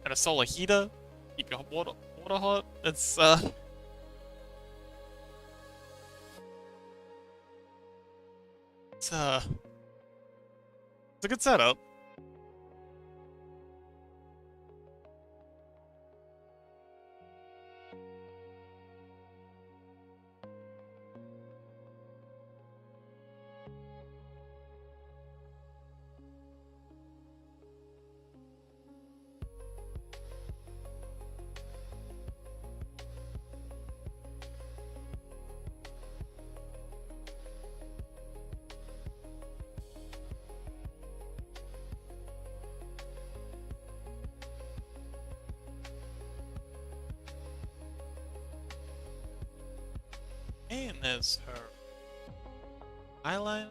and a solar heater, keep your water hot. It's it's a good setup. And there's her eyeliner.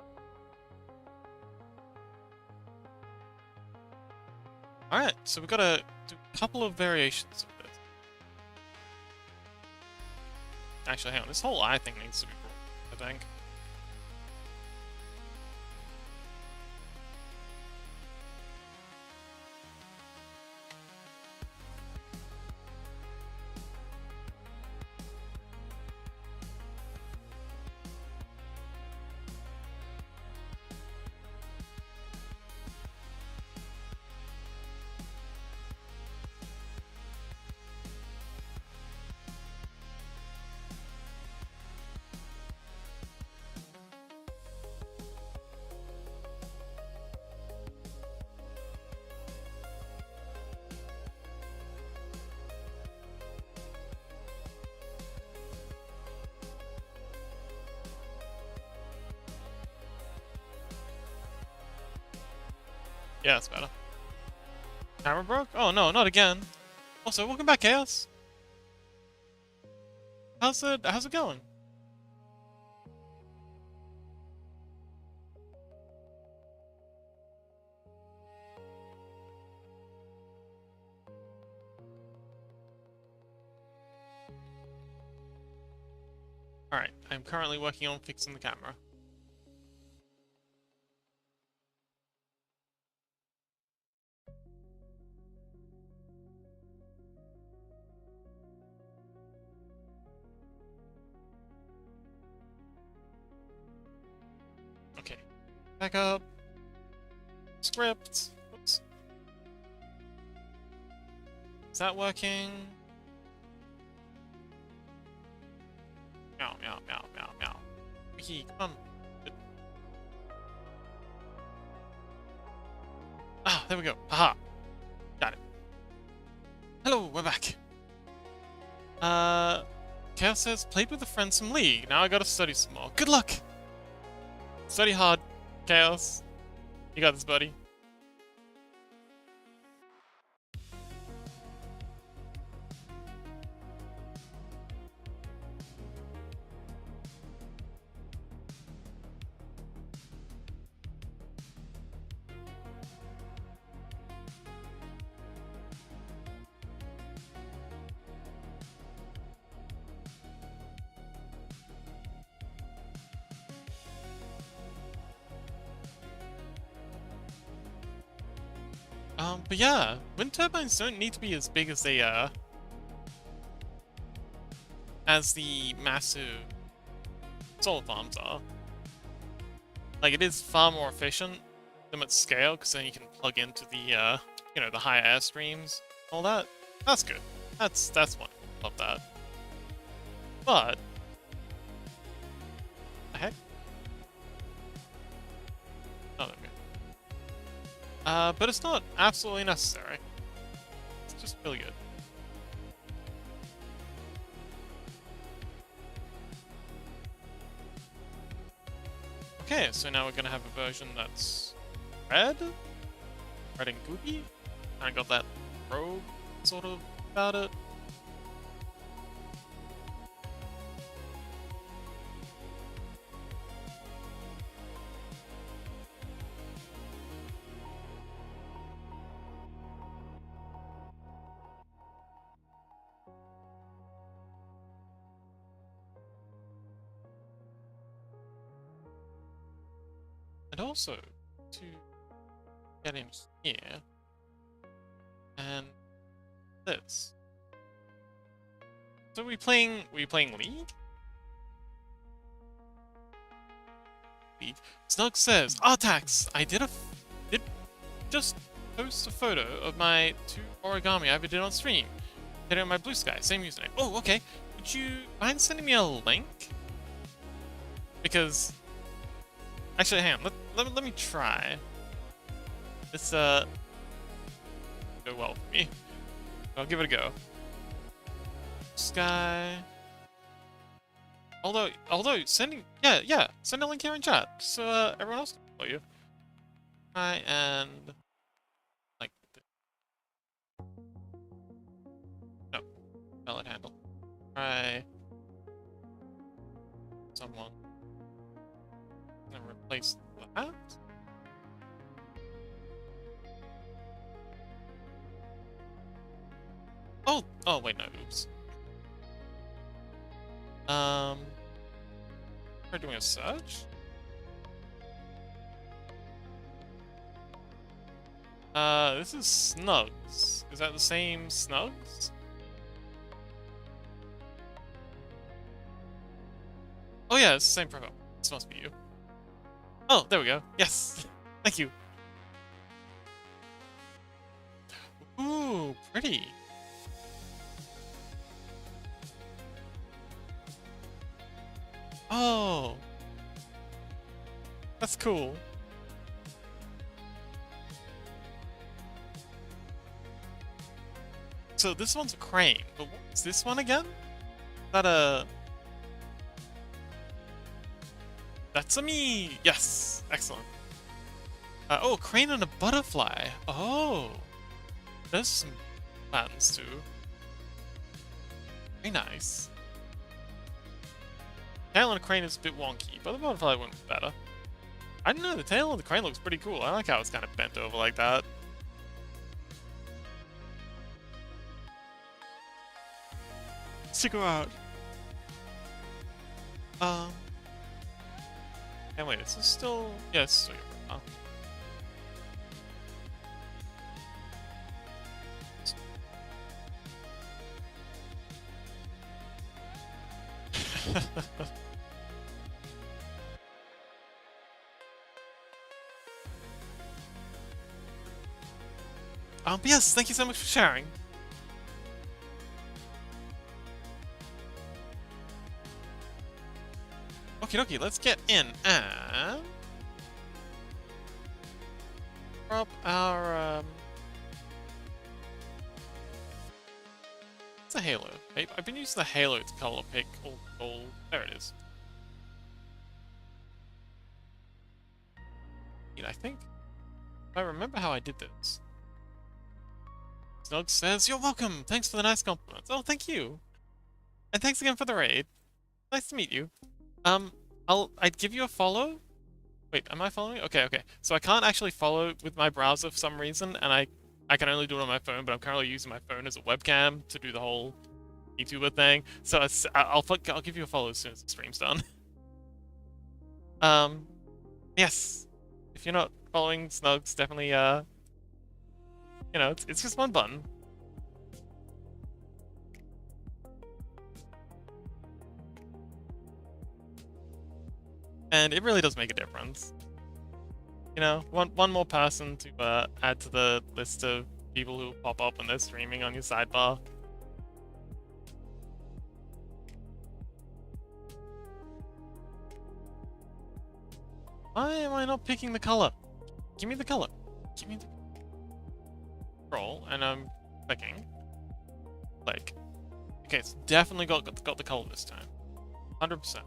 Alright, so we've got to do a couple of variations of this. Actually, hang on, this whole eye thing needs to be brought, I think. Yeah, that's better. Camera broke? Oh no, not again. Also, welcome back, Chaos. How's it going? Alright, I'm currently working on fixing the camera. Okay. Back up. Script. Oops. Is that working? Meow, meow, meow, meow, meow. Wiki, come on. Ah, there we go. Haha. Got it. Hello, we're back. Chaos says, played with a friend some League. Now I gotta study some more. Good luck! Study hard, Chaos. You got this, buddy. But yeah, wind turbines don't need to be as big as they as the massive solar farms are. Like, it is far more efficient them at scale, because then you can plug into the you know, the higher airstreams, all that. That's good. That's wonderful. Love that. But the heck? Oh, there we go. But it's not absolutely necessary. It's just really good. Okay, so now we're gonna have a version that's red and goopy. Kinda got that rogue sort of about it. And also, to get in here, and this. So were you playing League? League. Snug says, Artax, I did just post a photo of my 2 origami I ever did on stream. Did it on my Blue Sky, same username. Oh, okay. Would you mind sending me a link? Because actually, hang on. Let me try. This go well for me. I'll give it a go. Sky. Although sending send a link here in chat so everyone else can follow you. Try and like no valid handle. Try someone. And replace that. Oh wait, no, oops. We're doing a search. This is Snugs. Is that the same Snugs? Oh yeah, it's the same profile. This must be you. Oh, there we go. Yes. Thank you. Ooh, pretty. Oh. That's cool. So this one's a crane, but what's this one again? Is that a... That's a me! Yes! Excellent. Oh, a crane and a butterfly. Oh, there's some patterns too. Very nice. Tail on a crane is a bit wonky, but the butterfly one was better. I don't know, the tail of the crane looks pretty cool. I like how it's kind of bent over like that. Stick around. And wait, is this still... Yes, yeah, but yes, thank you so much for sharing. Okie dokie, let's get in and... Drop our, It's a halo. I've been using the halo to color pick all gold. There it is. I think... I remember how I did this. Snug says, "You're welcome! Thanks for the nice compliments." Oh, thank you! And thanks again for the raid. Nice to meet you. I'd give you a follow? Wait, am I following? Okay. So I can't actually follow with my browser for some reason, and I can only do it on my phone, but I'm currently using my phone as a webcam to do the whole VTuber thing. So I'll give you a follow as soon as the stream's done. Yes. If you're not following Snugs, definitely, you know, it's just one button. And it really does make a difference. You know, one more person to add to the list of people who pop up when they're streaming on your sidebar. Why am I not picking the color? Give me the color. Give me the control, and I'm clicking. Like, okay, it's definitely got the color this time. 100%.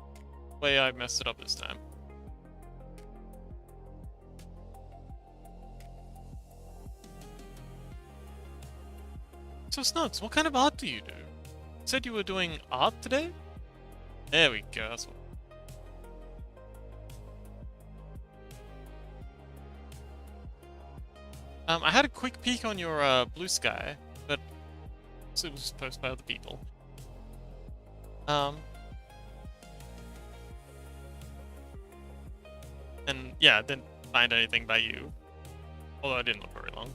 Way I messed it up this time. So Snugs, what kind of art do you do? You said you were doing art today? There we go, that's what... I had a quick peek on your blue sky, but it was posted by other people. And yeah, I didn't find anything by you. Although I didn't look very long.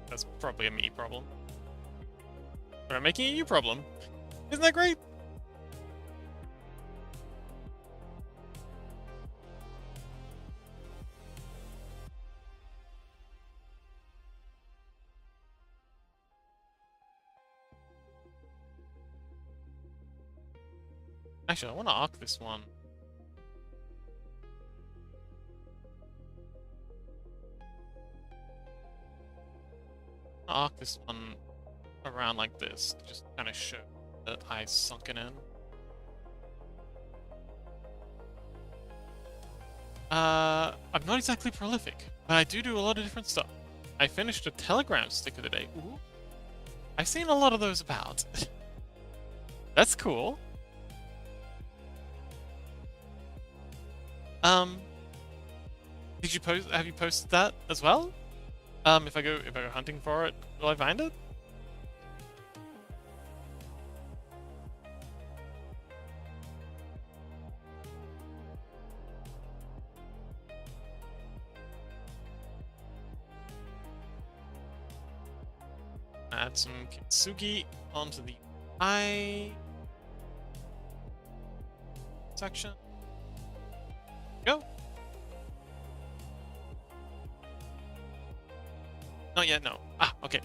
That's probably a me problem. But I'm making a you problem. Isn't that great? Actually, I want to arc this one. Arc this one around like this, just kind of show the eyes sunken in. I'm not exactly prolific, but I do a lot of different stuff. I finished a Telegram sticker today. Ooh. I've seen a lot of those about. That's cool. Did you post? Have you posted that as well? If I go hunting for it, will I find it? Add some Kintsugi onto the eye section. Go. Not yet, no. Ah, okay.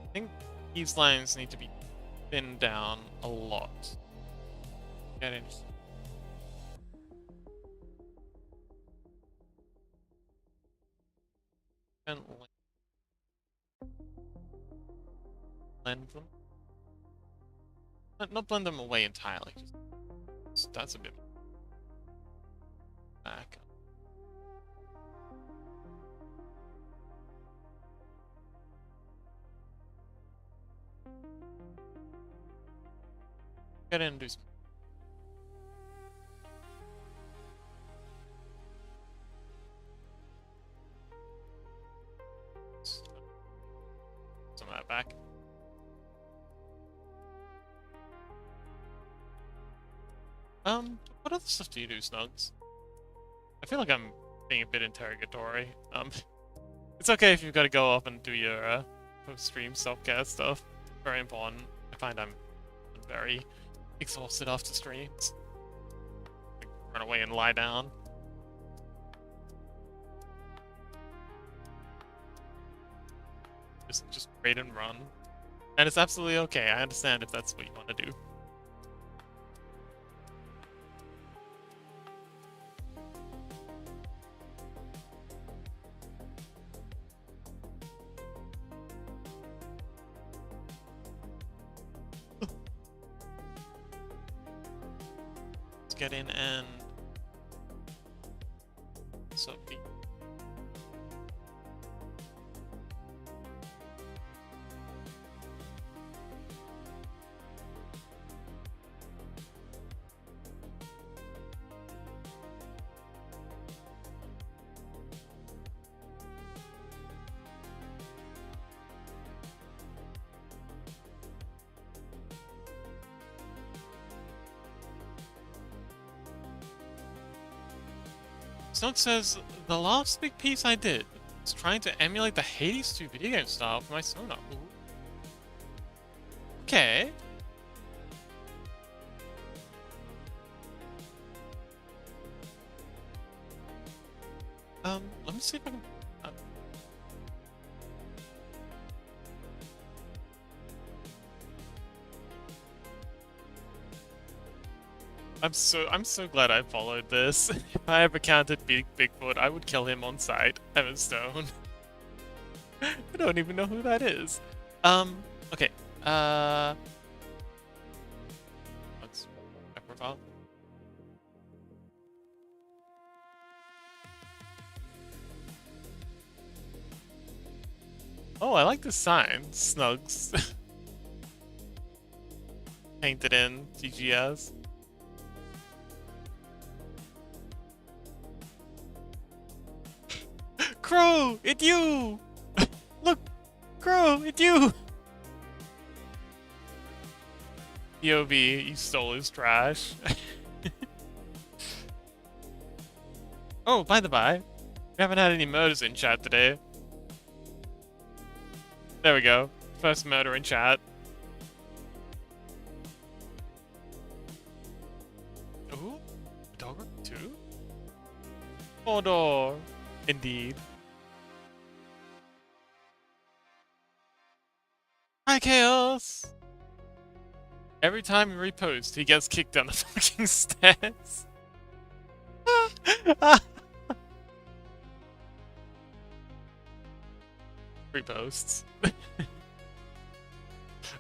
I think these lines need to be thinned down a lot. Get in. blend them. Not blend them away entirely. Just, that's a bit back. Get in and do some. Some of that back. What other stuff do you do, Snugs? I feel like I'm being a bit interrogatory. It's okay if you've got to go off and do your post-stream self-care stuff. Very important. I find I'm very exhausted after streams. Like, run away and lie down. Just raid and run. And it's absolutely okay. I understand if that's what you want to do. Let's get in and Sophie. Snug says, the last big piece I did was trying to emulate the Hades 2 video game style for my Sona. Ooh. Okay. Let me see if I can... I'm so glad I followed this. If I ever counted Bigfoot, I would kill him on sight. Emma Stone. I don't even know who that is. Okay. What's my profile? Oh, I like the sign. Snugs. Painted in TGS. Crow, it's you! Look, Crow, it's you! POV, you stole his trash. Oh, by the by, we haven't had any murders in chat today. There we go. First murder in chat. Ooh, photographer 2? Mordor, indeed. Hi, Chaos! Every time he reposts, he gets kicked down the fucking stairs. Reposts.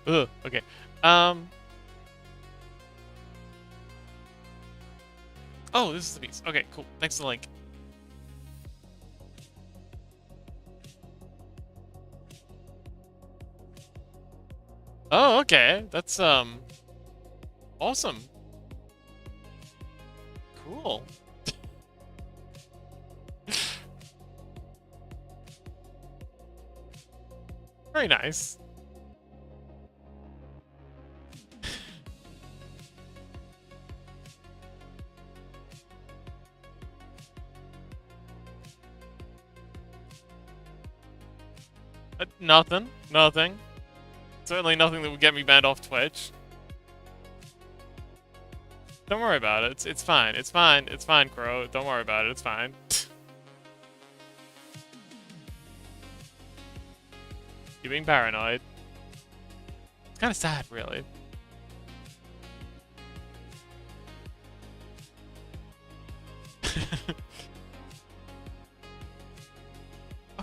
Ugh, okay. Oh, this is the piece. Okay, cool. Thanks for the link. Oh, okay. That's, awesome. Cool. Very nice. Nothing. Nothing. Certainly nothing that would get me banned off Twitch. Don't worry about it. It's fine. It's fine. It's fine, Crow. Don't worry about it. It's fine. You're being paranoid. It's kind of sad, really.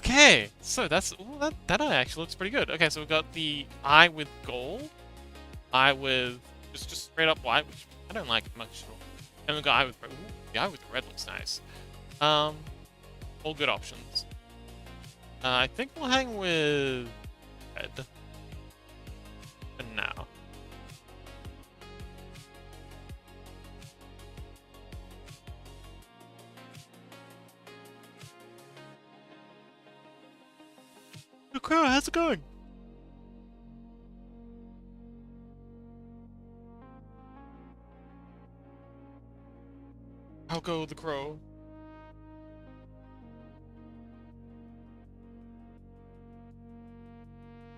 Okay, so that's ooh, that eye actually looks pretty good. Okay, so we've got the eye with gold, eye with just straight up white, which I don't like much. And we've got eye with red. Ooh, the eye with red looks nice. All good options. I think we'll hang with red for now. The crow, how's it going? I'll go with the crow.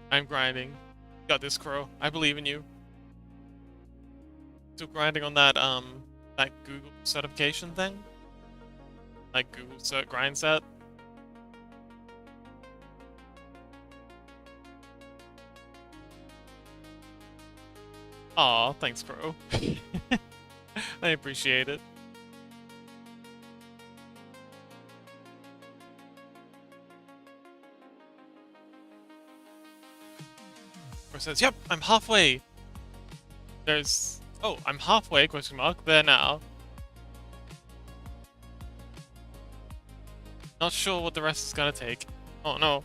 I'm grinding. Got this, crow. I believe in you. Still grinding on that Google certification thing. Like Google cert grind set. Aw, thanks, crow. I appreciate it. Crow says, "Yep, I'm halfway." There's... Oh, I'm halfway, question mark, there now. Not sure what the rest is gonna take. Oh no.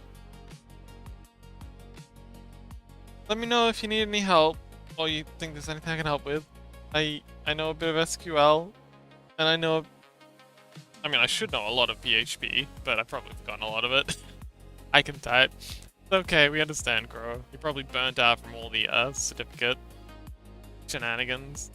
Let me know if you need any help, or you think there's anything I can help with. I know a bit of SQL, and I know... I mean, I should know a lot of PHP, but I've probably forgotten a lot of it. I can type. It's okay, we understand, Crow. You're probably burnt out from all the certificate shenanigans.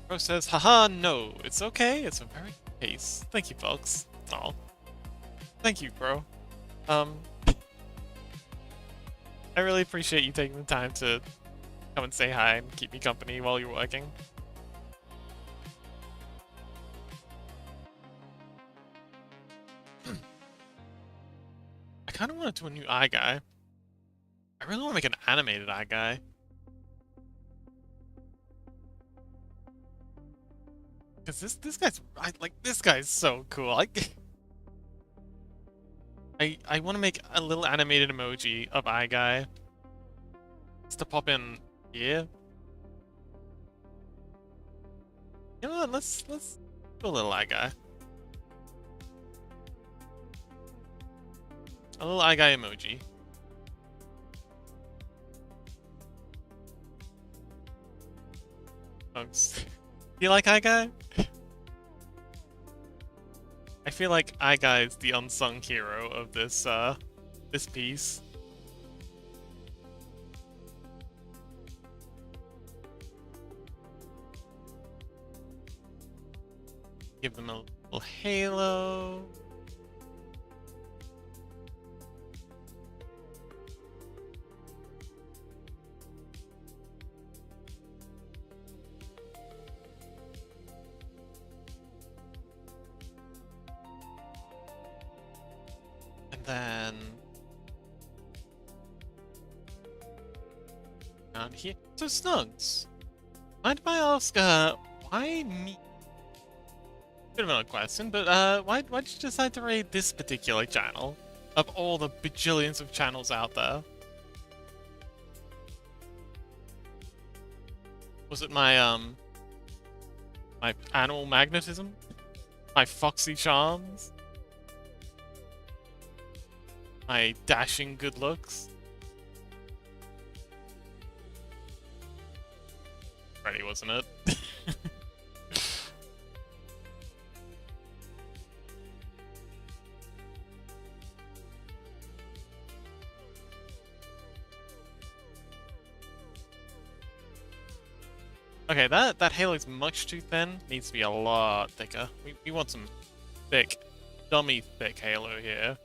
Crow says, "Haha, no, it's okay, it's a very good case. Thank you, folks." Aw. Thank you, Crow. I really appreciate you taking the time to come and say hi and keep me company while you're working. I kind of want to do a new eye guy. I really want to make an animated eye guy. Cause this guy's this guy's so cool. I want to make a little animated emoji of eye guy. Just to pop in here. You know what? Let's do a little eye guy. A little eye guy emoji. Folks, you like eye guy? I feel like eye guy is the unsung hero of this this piece. Give them a little halo. And then down here. So Snugs, mind if I ask, why me? Bit of another question, but why did you decide to raid this particular channel of all the bajillions of channels out there? Was it my my animal magnetism? My foxy charms? My dashing good looks? Ready, wasn't it? Okay, that halo's much too thin. Needs to be a lot thicker. We want some thick, dummy thick halo here.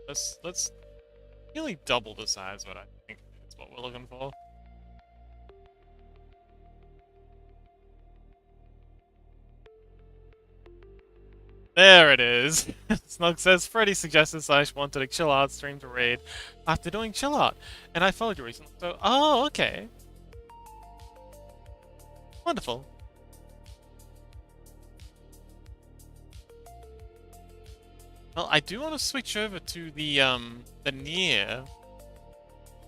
Let's nearly double the size, what I think is what we're looking for. There it is. Snug says Freddy suggested / wanted a chill out stream to raid after doing chill out, and I followed you recently. So, oh, okay, wonderful. Well, I do want to switch over to the Nier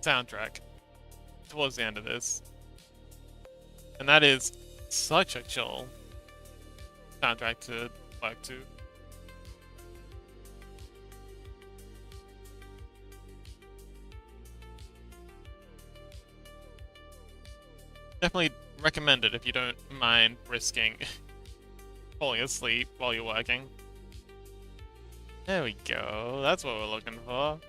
soundtrack towards the end of this, and that is such a chill soundtrack to work to. Definitely recommend it if you don't mind risking falling asleep while you're working. There we go. That's what we're looking for.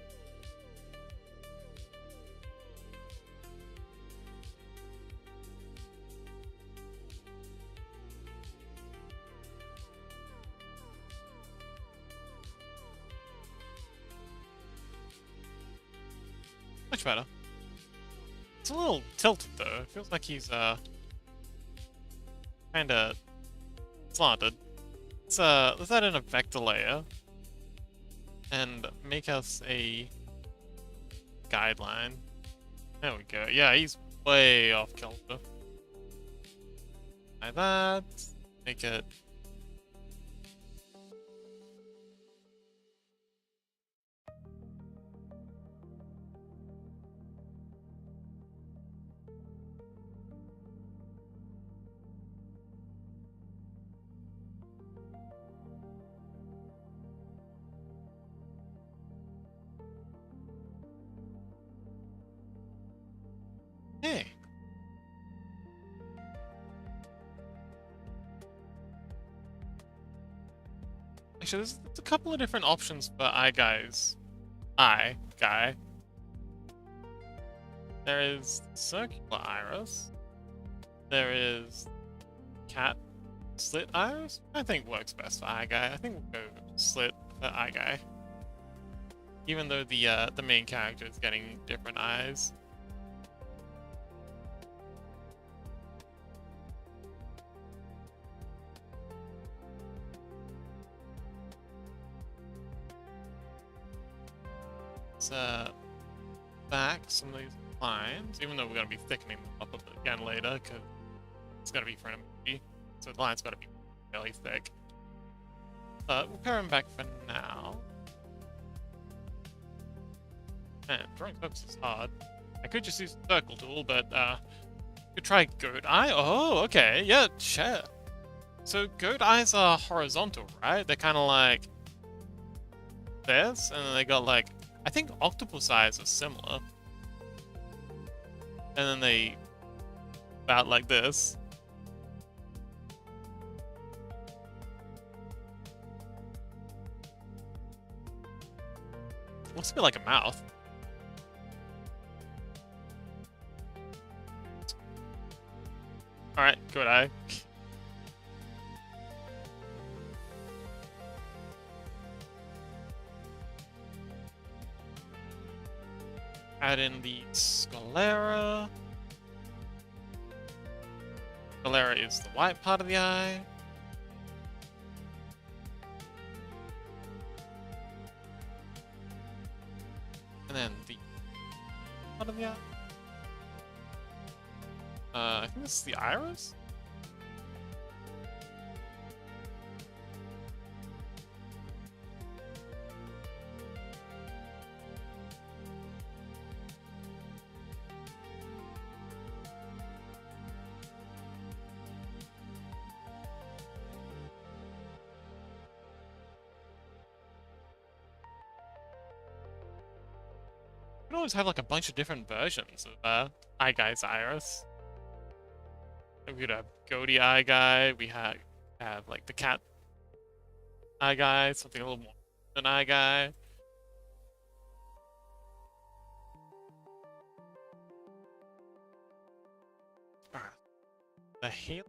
Much better. It's a little tilted though. It feels like he's kinda slanted. Let's add in a vector layer and make us a guideline. There we go. Yeah, he's way off kilter. Like that. Make it. Hey. Actually, there's a couple of different options for eye guys. Eye guy. There is circular iris. There is cat slit iris. I think works best for eye guy. I think we'll go slit for eye guy. Even though the main character is getting different eyes. Let's back some of these lines, even though we're gonna be thickening them up a bit again later, because it's gonna be for an emoji, so the line's gotta be really thick. We'll pair them back for now. Man, drawing circles is hard. I could just use the circle tool, but could try goat eye. Oh, okay, yeah, sure. So goat eyes are horizontal, right? They're kind of like this, and then they got like, I think octopus eyes are similar. And then they about like this. Looks a bit like a mouth. Alright, good eye. Add in the sclera. Sclera is the white part of the eye. And then the part of the eye. I think this is the iris? We could always have like a bunch of different versions of Eye Guy's iris. We could have Goaty Eye Guy, we have like the cat Eye Guy, something a little more than Eye Guy. Alright. The halo.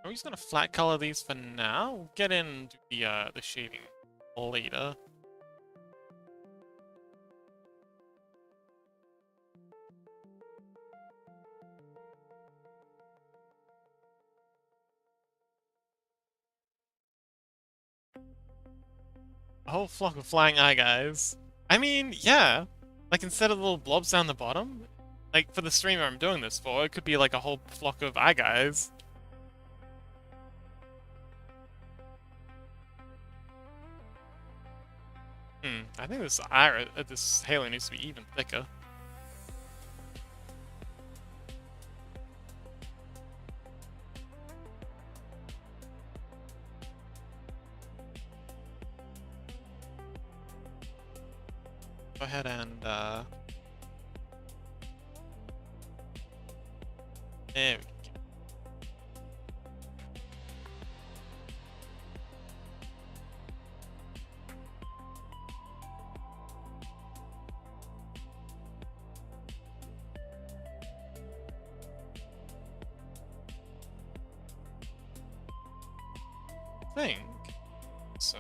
Are we just gonna flat color these for now? We'll get into the shading later. whole flock of flying eye guys. I mean, yeah. Like, instead of the little blobs down the bottom, like, for the streamer I'm doing this for, it could be like a whole flock of eye guys. I think this halo needs to be even thicker. Go ahead and, there we go. Think so.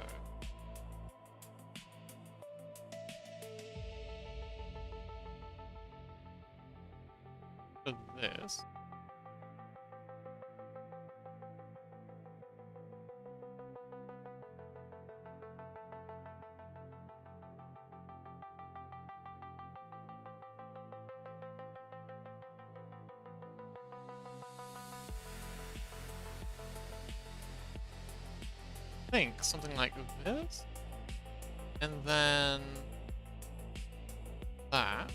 For this, think something like this, and then that.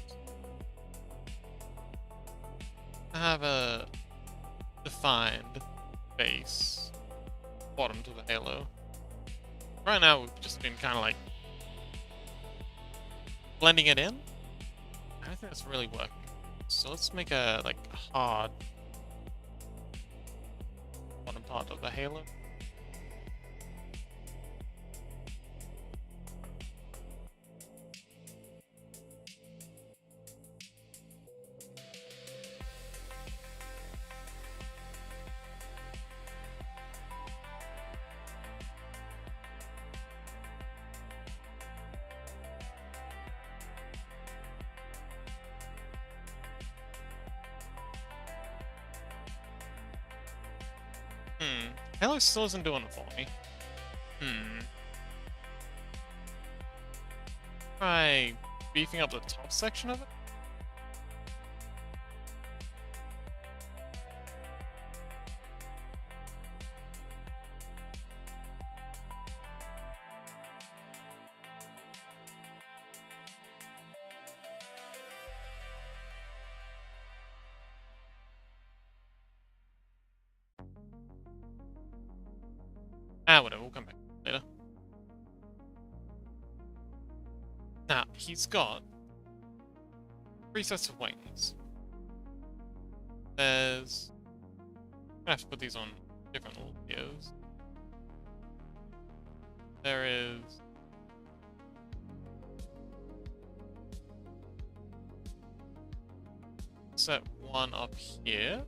I have a defined base bottom to the halo. Right now we've just been kind of like blending it in. I don't think that's really working. So let's make a like hard bottom part of the halo. Halo still isn't doing it for me. Try beefing up the top section of it? Whatever, we'll come back later. Now, he's got 3 sets of wings. There's... I'm gonna have to put these on different little videos. There is... set 1 up here.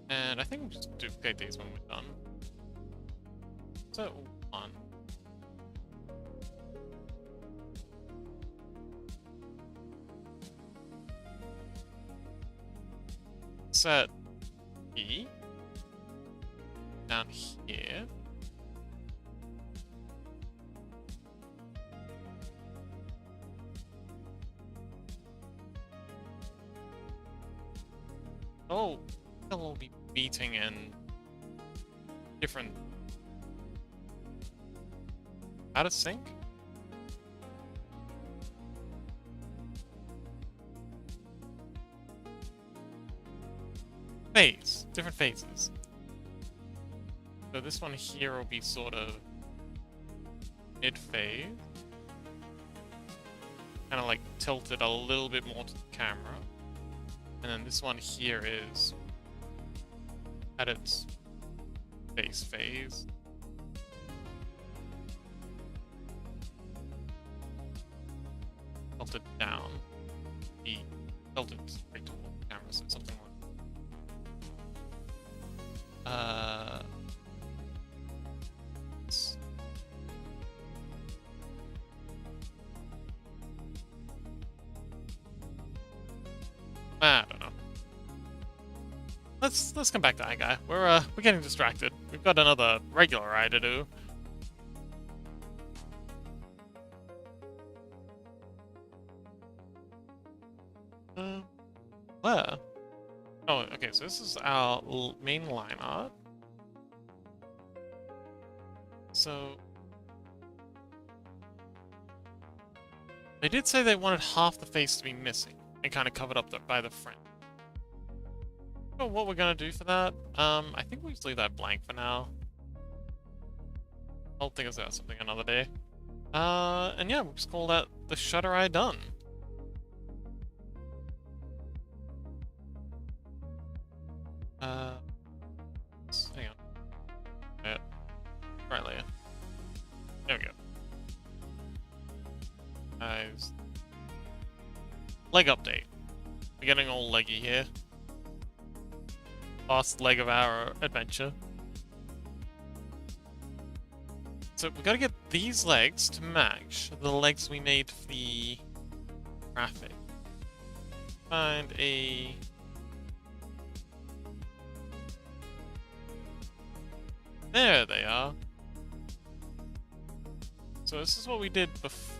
And I think we'll just duplicate these when we're done. So, 1. Set E. Down here. Oh, they'll be beating in different out of sync. Different phases. So this one here will be sort of mid-phase, kind of like tilted a little bit more to the camera, and then this one here is at its base phase. Tilted down. Be tilted straight toward the camera, so something like I don't know. Let's come back to that guy. We're getting distracted. We've we've got another regular eye to do. Where? Oh, okay, so this is our main line art. So... they did say they wanted half the face to be missing, and kind of covered up by the front. So what we're gonna do for that? I think we'll just leave that blank for now. I'll think of that something another day. And yeah, we'll just call that the shutter eye done. Hang on. Yeah. Right layer. There we go. Guys. Leg update. We're getting all leggy here. Last leg of our adventure. So we gotta get these legs to match the legs we made for the graphic. Find a... there they are. So this is what we did before.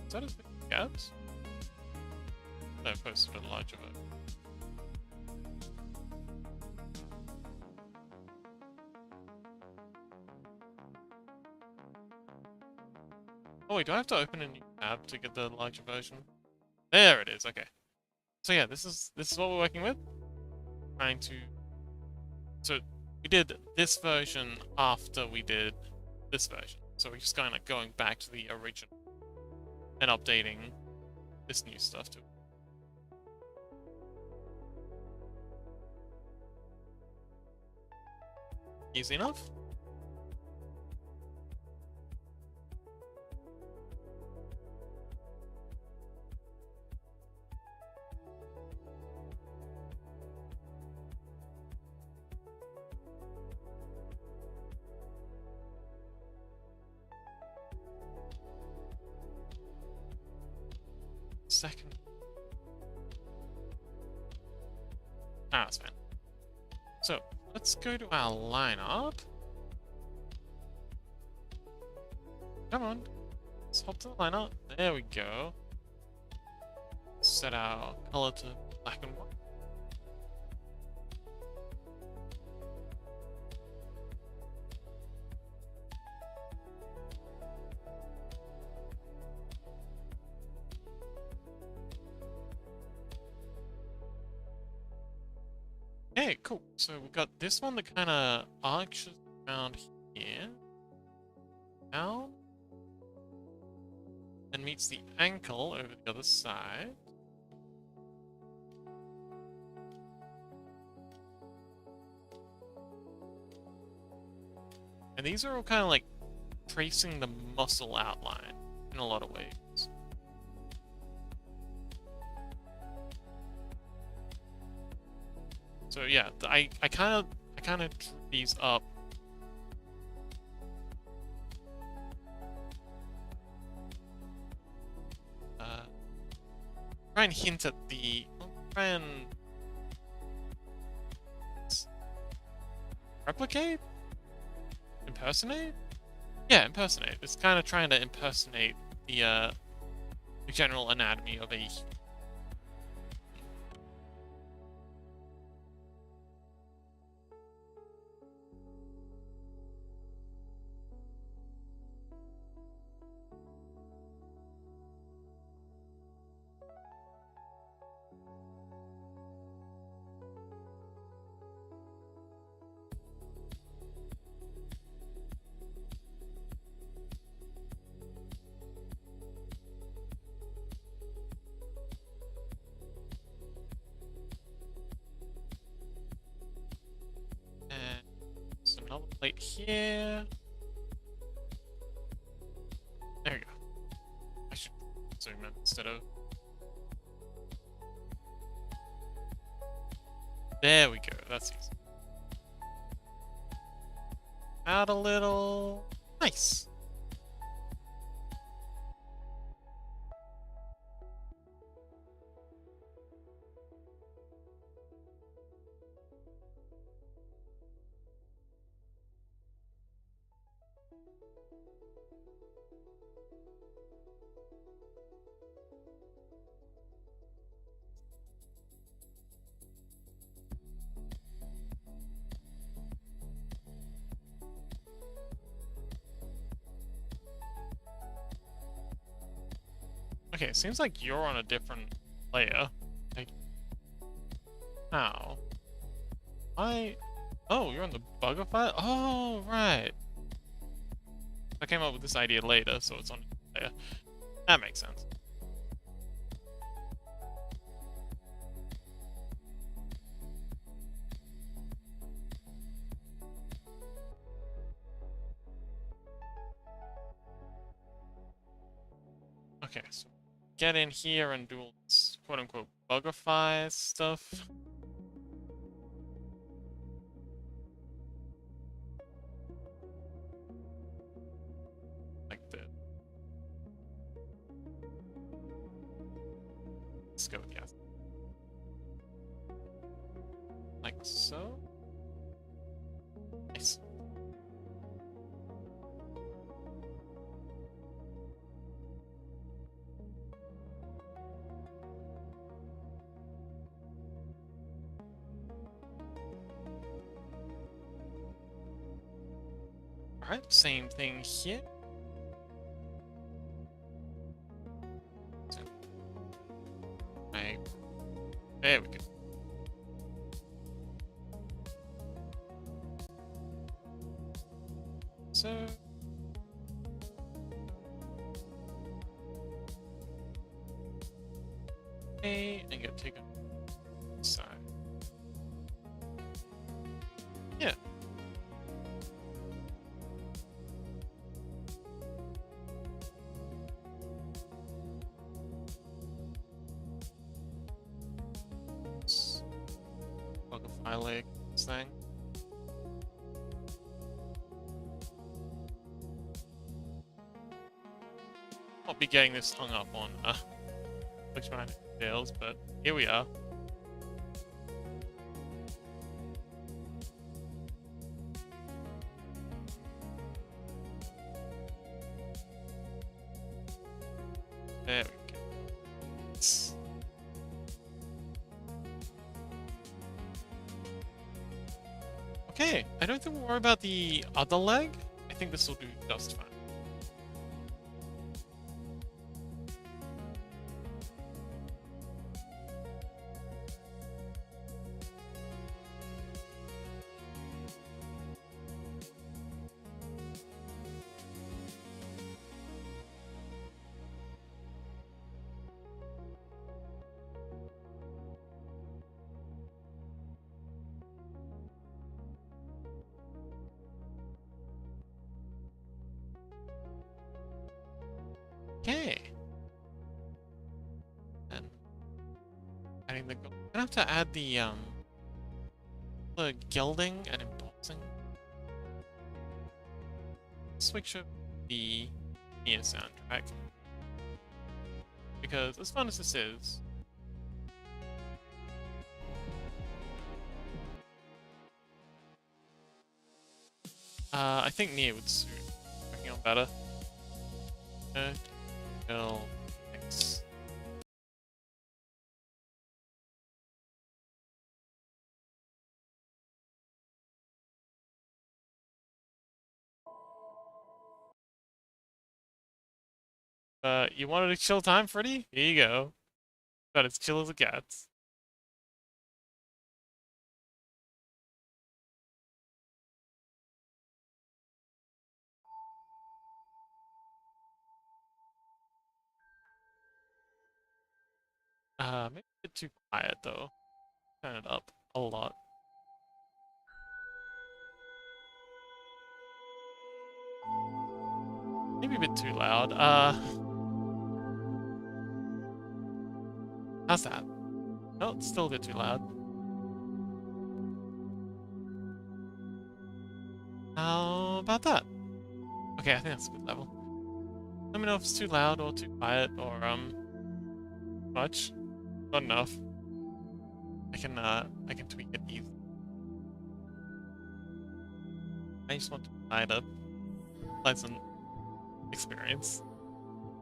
Is that as big gaps? No, I posted a larger one. Oh wait, do I have to open a new tab to get the larger version? There it is, okay. So yeah, this is what we're working with. Trying to... so we did this version after we did this version. So we're just kind of going back to the original and updating this new stuff too. Easy enough? Second. Ah, that's fine. So, let's go to our line art. Come on. Let's hop to the line art. There we go. Set our color to black and white. Okay, cool. So we've got this one that kind of arches around here, down, and meets the ankle over the other side. And these are all kind of like tracing the muscle outline in a lot of ways. So yeah, I kind of drew these up. Try and hint at the. Try and replicate, impersonate. Yeah, impersonate. It's kind of trying to impersonate the general anatomy of a. Another plate here. There we go. I should zoom in instead of. There we go. That's easy. Out a little. Nice. Okay, seems like you're on a different layer. Like, how? Oh, you're on the bugger file? Oh, right. I came up with this idea later, so it's on a layer. That makes sense. Okay, so get in here and do all this quote-unquote bugify stuff. Like this. Let's go, yes. Like so. Nice. Alright, same thing here. So, right. There we go. So... okay, and go take a side. Yeah. Bugify leg thing. I'll be getting this hung up on which kind of details, but here we are. There we go. Okay, I don't think we'll worry about the other leg. I think this will do just fine. Okay. And adding the I'm gonna have to add the gilding and embossing. Switch up the Nia soundtrack. Because as fun as this is, I think Nia would suit working on better. Thanks. You wanted a chill time, Freddy? Here you go. About as chill as it gets. Maybe a bit too quiet though. Turn it up a lot. Maybe a bit too loud. How's that? No, it's still a bit too loud. How about that? Okay, I think that's a good level. Let me know if it's too loud or too quiet or much. Not enough. I can tweak it easily. I just want to provide a pleasant experience.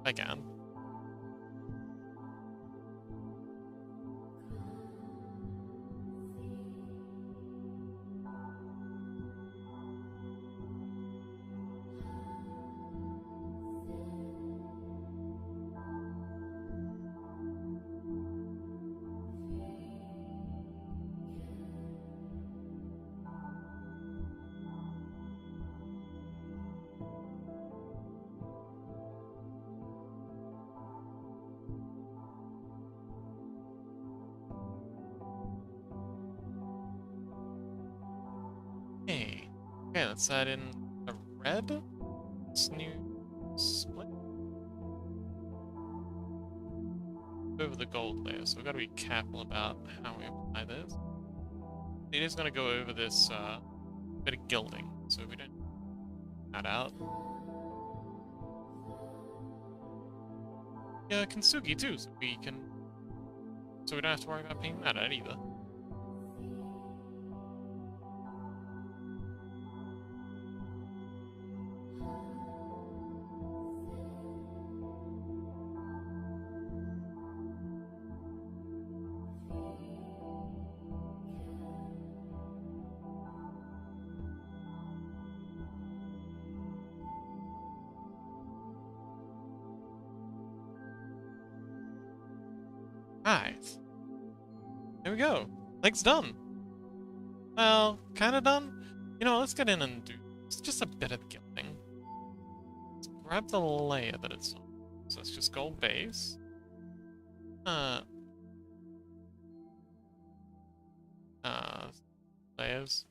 If I can. Okay. Okay, let's add in a red. This new split. Over the gold layer, so we've got to be careful about how we apply this. It is going to go over this bit of gilding, so we don't that out. Yeah, Kintsugi too, so we don't have to worry about painting that out either. Right. There we go. Leg's done. Well, kinda done. You know, let's get in and do just a bit of gilding. Let's grab the layer that it's on. So it's just gold base. Uh, layers.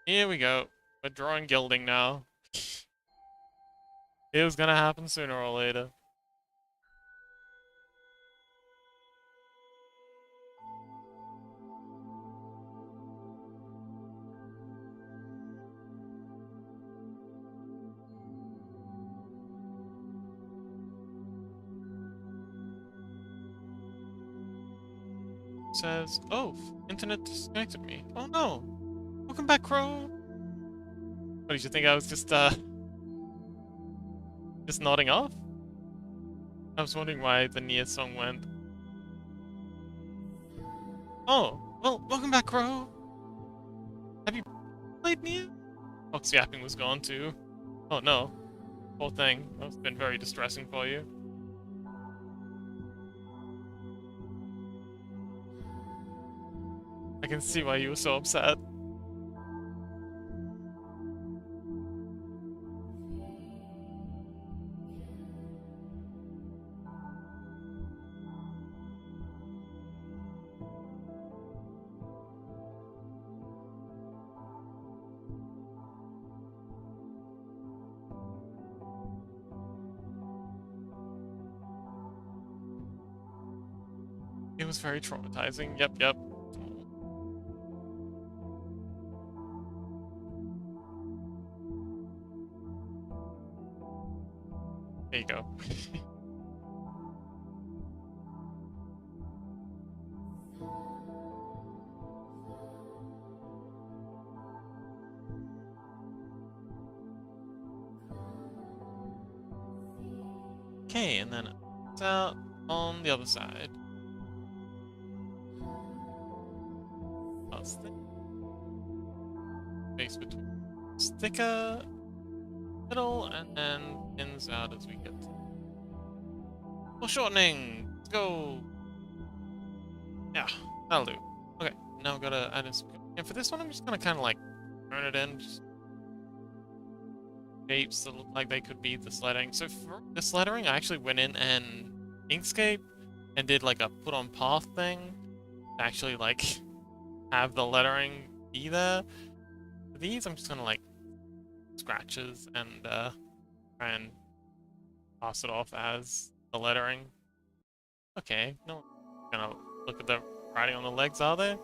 Here we go. We're drawing gilding now. It was gonna happen sooner or later. Says, oh, internet disconnected me. Oh no. Welcome back, Crow. What did you think? I was just nodding off? I was wondering why the Nia song went. Oh, well, welcome back, Crow. Have you played Nia? Fox yapping was gone too. Oh no. Poor thing. That's been very distressing for you. I can see why you were so upset. It was very traumatizing. Yep, yep. There you go. Okay, and then it's out on the other side. That's the space between sticker, middle, and then pins out as we get to foreshortening. Let's go. Yeah, that'll do. Okay, now I've gotta add this. And for this one, I'm just gonna kind of like turn it in, just shapes that look like they could be this lettering. So for this lettering, I actually went in and Inkscape and did like a put on path thing to actually like have the lettering be there. For these, I'm just gonna like scratches and try and pass it off as the lettering. Okay, no one's gonna look at the writing on the legs, are they?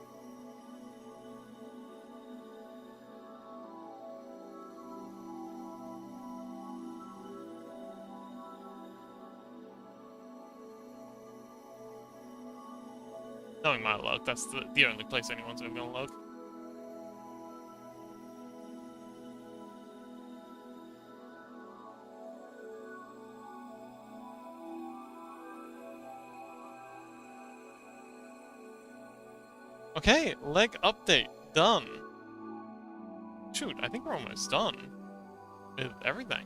Knowing my luck, that's the only place anyone's ever gonna look. Okay, leg update. Done. Shoot, I think we're almost done with everything.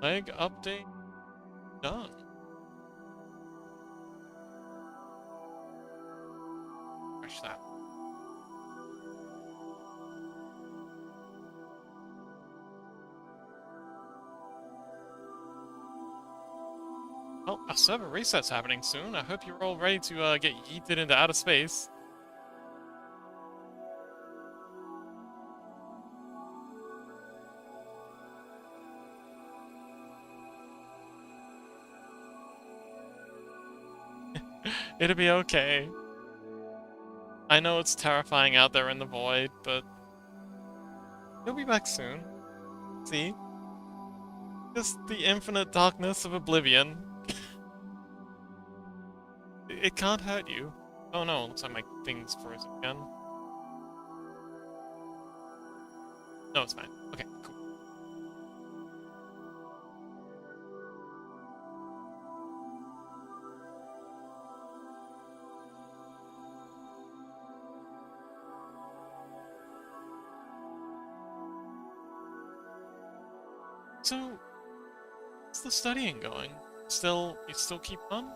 Leg update done. Refresh Well, a server reset's happening soon. I hope you're all ready to get yeeted into outer space. It'll be okay. I know it's terrifying out there in the void, but you'll be back soon. See? Just the infinite darkness of oblivion. It can't hurt you. Oh no, looks like my thing's frozen again. No, it's fine. Okay, cool. So, how's the studying going? You still keep on?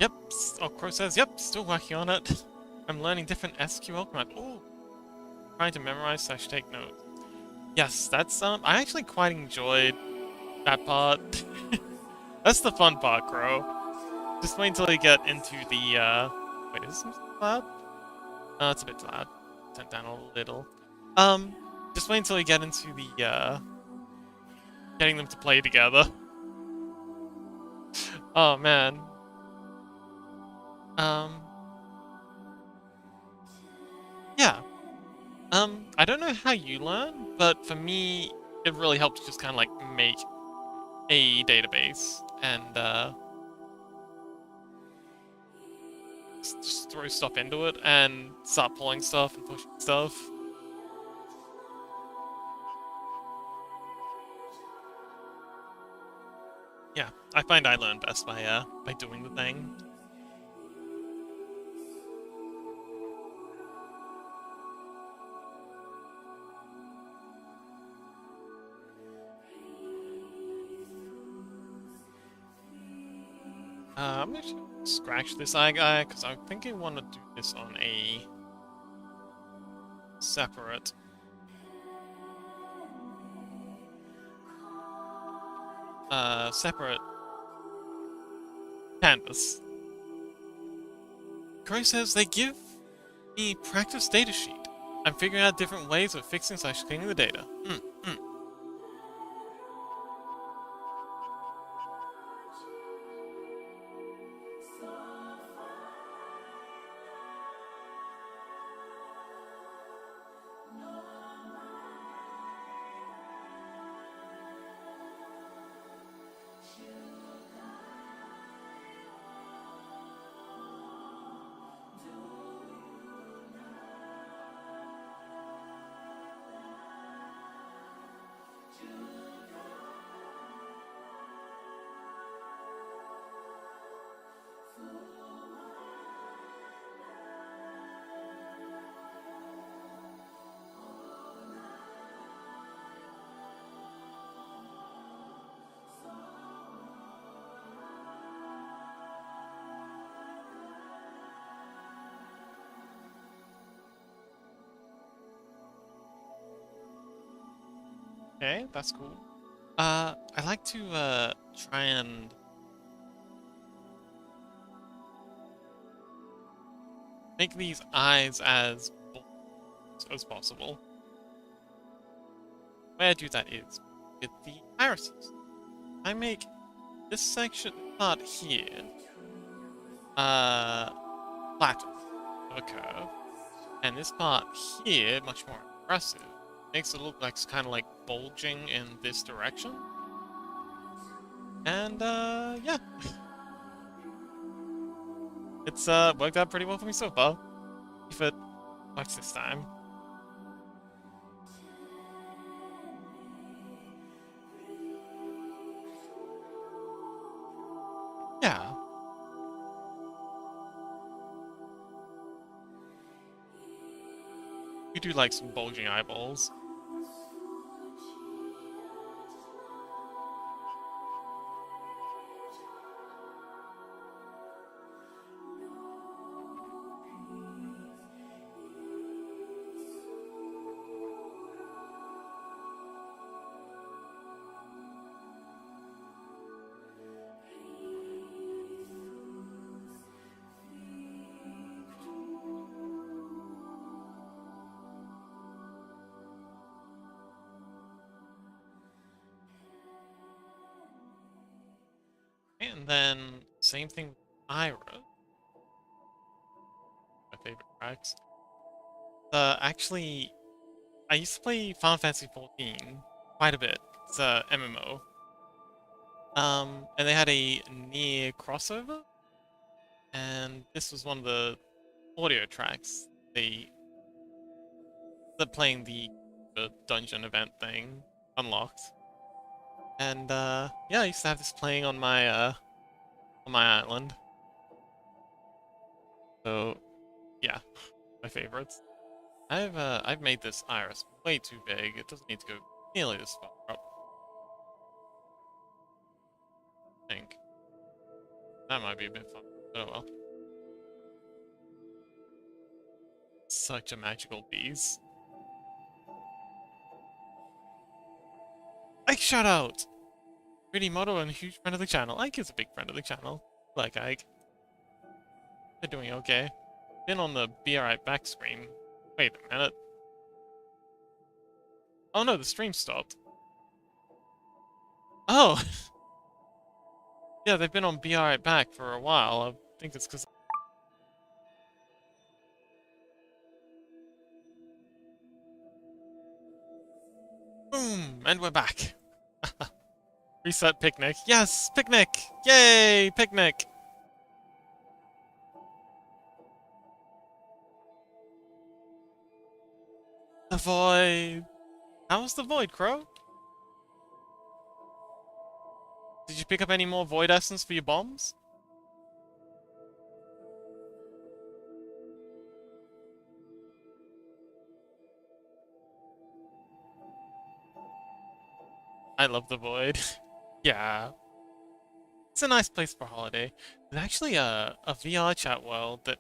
Yep. Oh, Crow says, yep, still working on it. I'm learning different SQL commands. Oh, trying to memorize / take notes. Yes, that's, I actually quite enjoyed that part. That's the fun part, Crow. Just wait until you get into the, wait, is this loud? No, it's a bit loud. Turn it down a little. Just wait until you get into the, getting them to play together. Oh, man. Yeah. I don't know how you learn, but for me, it really helped to just kind of like make a database and just throw stuff into it and start pulling stuff and pushing stuff. Yeah, I find I learn best by doing the thing. I'm gonna scratch this eye guy, because I think I want to do this on a separate separate canvas. Gray says they give me practice data sheet. I'm figuring out different ways of fixing / cleaning the data. Okay, that's cool. I like to try and make these eyes as bold as possible. The way I do that is with the irises. I make this section part here flat of a curve. And this part here, much more aggressive, makes it look like it's kind of like bulging in this direction. And, yeah. It's, worked out pretty well for me so far. If it works this time. Yeah. You do like some bulging eyeballs. And then, same thing with Ira. My favorite tracks. Actually, I used to play Final Fantasy XIV quite a bit. It's a MMO. And they had a near crossover, and this was one of the audio tracks. They're playing the dungeon event thing unlocked. And yeah, I used to have this playing on my island. So yeah, my favorites. I've made this iris way too big. It doesn't need to go nearly this far up. I think that might be a bit fun, but oh well. Such a magical beast. Ike shout out! Pretty model and a huge friend of the channel. Ike is a big friend of the channel. Like Ike. They're doing okay. Been on the Be Alright back screen. Wait a minute. Oh no, the stream stopped. Oh! Yeah, they've been on Be Alright back for a while. I think it's because... Boom! And we're back. Reset picnic. Yes! Picnic! Yay! Picnic! The void! How was the void, Crow? Did you pick up any more void essence for your bombs? I love the void. Yeah. It's a nice place for a holiday. There's actually a VR chat world that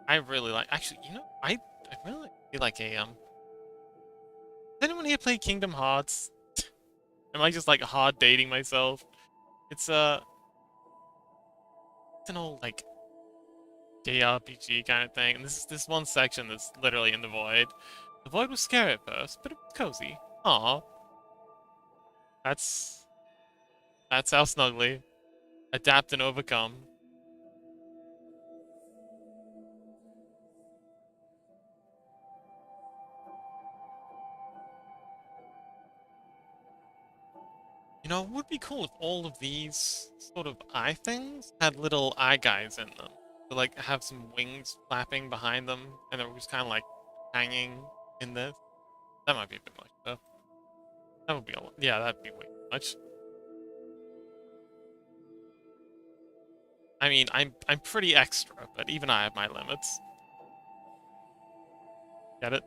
I really like. Actually, you know, I really like a Does anyone here play Kingdom Hearts? Am I just like hard dating myself? It's it's an old like JRPG kind of thing, and this is this one section that's literally in the void. The void was scary at first, but it was cozy. Aw, that's that's how snuggly. Adapt and overcome. You know, it would be cool if all of these sort of eye things had little eye guys in them. To like have some wings flapping behind them, and they're just kind of like hanging in this. That might be a bit much, though. That would be a lot. Yeah, that'd be way too much. I mean, I'm pretty extra, but even I have my limits. Get it?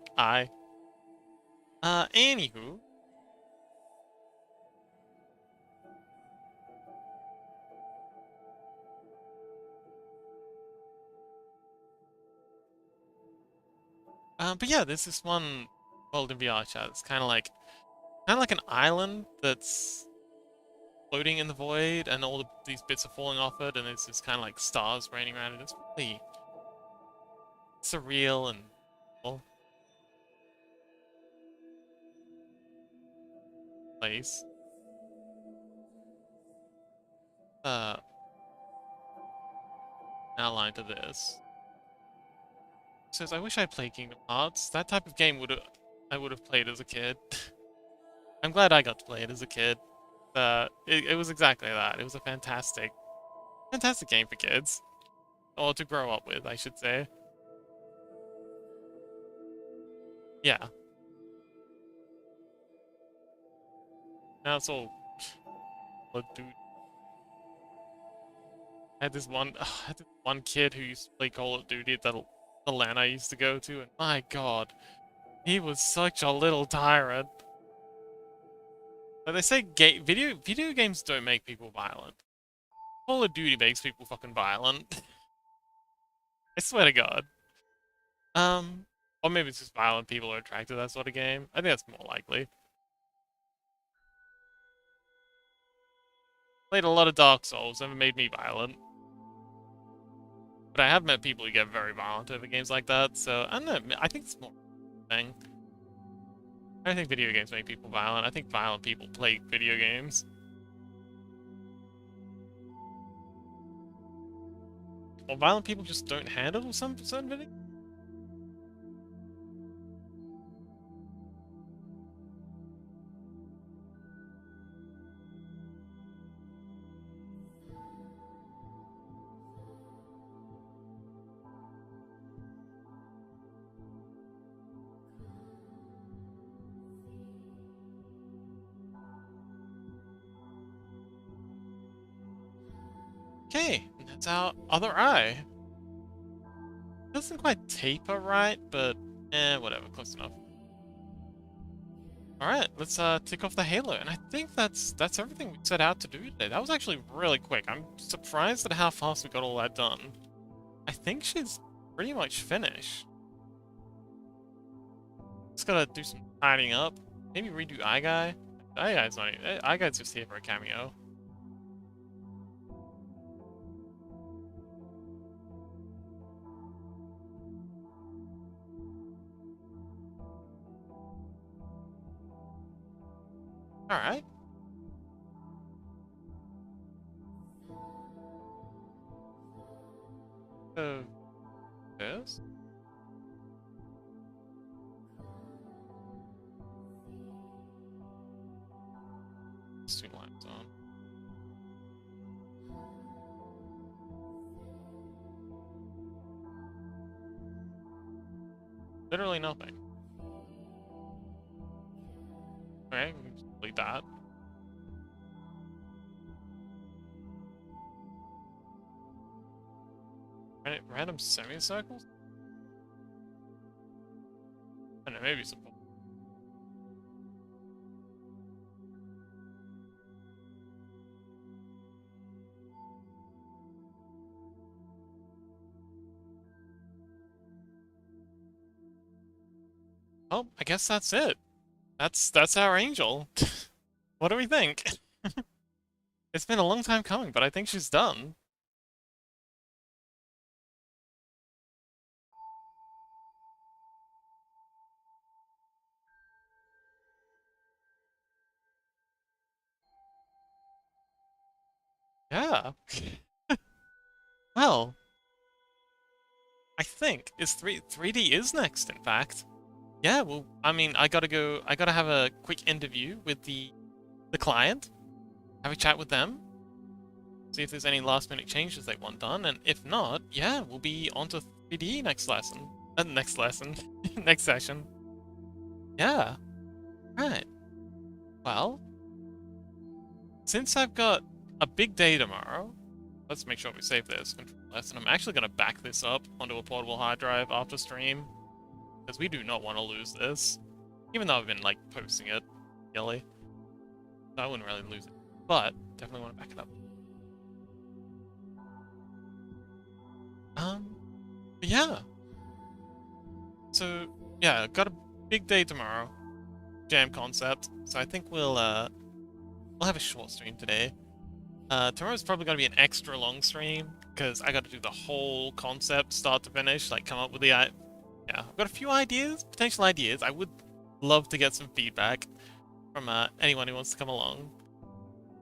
Anywho. But yeah, there's this one world in VR chat. It's kind of like an island that's floating in the void, and all these bits are falling off it, and there's this kind of like stars raining around it. It's really surreal and cool place. Uh, Outline to this. says, I wish I played Kingdom Hearts. That type of game I would have played as a kid. I'm glad I got to play it as a kid. It was exactly that. It was a fantastic game for kids. Or to grow up with, I should say. Yeah. Now it's all dude. I had this one kid who used to play Call of Duty at the LAN I used to go to, and my god, he was such a little tyrant. Like they say, video games don't make people violent. Call of Duty makes people fucking violent. I swear to God. Or maybe it's just violent people are attracted to that sort of game. I think that's more likely. Played a lot of Dark Souls, never made me violent. But I have met people who get very violent over games like that, so I don't know, I think it's more a thing. I don't think video games make people violent. I think violent people play video games. Or violent people just don't handle some certain video. Okay, and that's our other eye. Doesn't quite taper right, but whatever, close enough. Alright, let's tick off the halo, and I think that's everything we set out to do today. That was actually really quick. I'm surprised at how fast we got all that done. I think she's pretty much finished. Just gotta do some tidying up. Maybe redo Eye Guy. Eye Guy's not even, Eye Guy's just here for a cameo. Alright. So, this? Let's do lines on. Literally nothing. Okay, we can just delete that. Random semicircles? I don't know, maybe some. Oh, I guess that's it. That's our angel. What do we think? It's been a long time coming, but I think she's done. Yeah. Well, I think is 3D is next, in fact. Yeah, well, I mean, I gotta have a quick interview with the client, have a chat with them, see if there's any last minute changes they want done, and if not, yeah, we'll be on to 3D next lesson. Next lesson. Next session. Yeah. Right. Well, since I've got a big day tomorrow, let's make sure we save this Control S, and I'm actually gonna back this up onto a portable hard drive after stream, because we do not want to lose this, even though I've been, like, posting it daily. So I wouldn't really lose it, but definitely want to back it up. But yeah. So, yeah, got a big day tomorrow. Jam concept. So I think we'll have a short stream today. Tomorrow's probably gonna be an extra long stream, because I gotta do the whole concept, start to finish, like come up with the yeah, I've got a few ideas, potential ideas. I would love to get some feedback from anyone who wants to come along.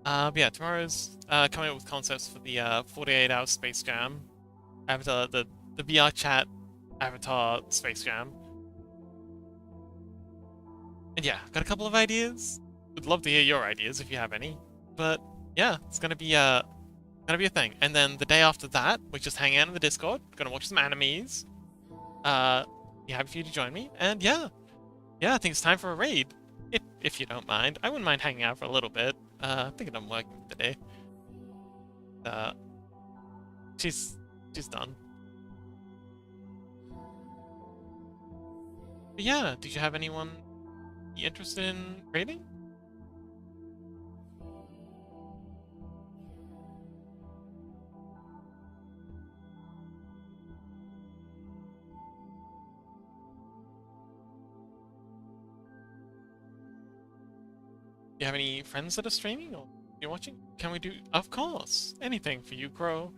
But yeah, tomorrow's coming up with concepts for the 48-hour Space Jam. I have the VR chat Avatar Space Jam. And yeah, got a couple of ideas. Would love to hear your ideas if you have any. But yeah, it's gonna be a thing. And then the day after that, we just hang out in the Discord, gonna watch some animes. Be happy for you to join me. And yeah, I think it's time for a raid. If you don't mind. I wouldn't mind hanging out for a little bit. I'm thinking I'm working today. Uh she's done. But yeah, did you have anyone you interested in raiding? Do you have any friends that are streaming or you're watching? Can we do? Of course, anything for you, Crow.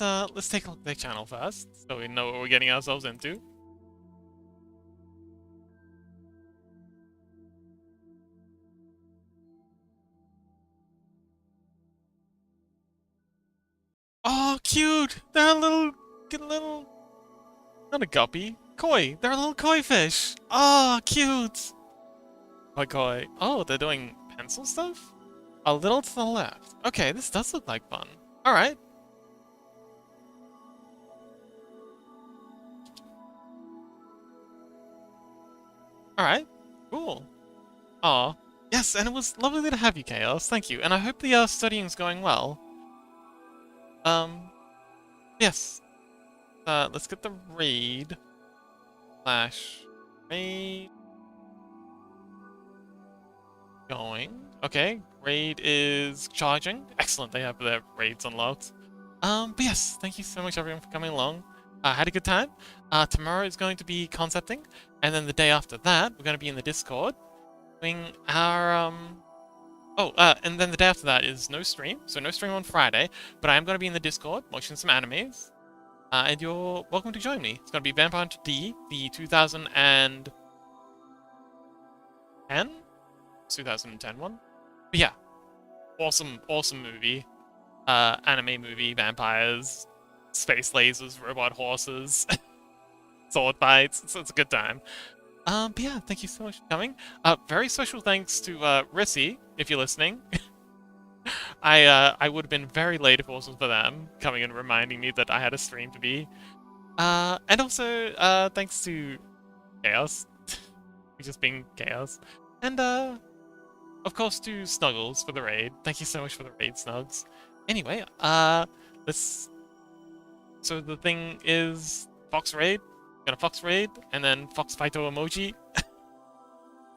Let's take a look at their channel first, so we know what we're getting ourselves into. Oh, cute! They're a little, not a guppy, koi. They're a little koi fish. Oh, cute. Koi koi. Oh, they're doing pencil stuff. A little to the left. Okay, this does look like fun. All right. All right. Cool. Aw. Yes, and it was lovely to have you, Chaos. Thank you. And I hope the studying's going well. Yes. Let's get the raid slash raid going. Okay, raid is charging. Excellent, they have their raids unlocked. But yes, thank you so much everyone for coming along. Had a good time. Tomorrow is going to be concepting, and then the day after that, we're going to be in the Discord doing our and then the day after that is no stream, so no stream on Friday, but I am going to be in the Discord watching some animes, and you're welcome to join me. It's going to be Vampire Hunter D, the 2010 one. But yeah, awesome movie. Anime movie, vampires, space lasers, robot horses, sword fights. So it's a good time. But yeah, thank you so much for coming. Very special thanks to Rissy, if you're listening. I would have been very late if it wasn't for them coming and reminding me that I had a stream to be. And also thanks to Chaos, just being Chaos, and of course to Snuggles for the raid. Thank you so much for the raid, Snugs. Anyway, let's. So the thing is Fox raid. Gonna Fox raid and then Fox Fighto emoji.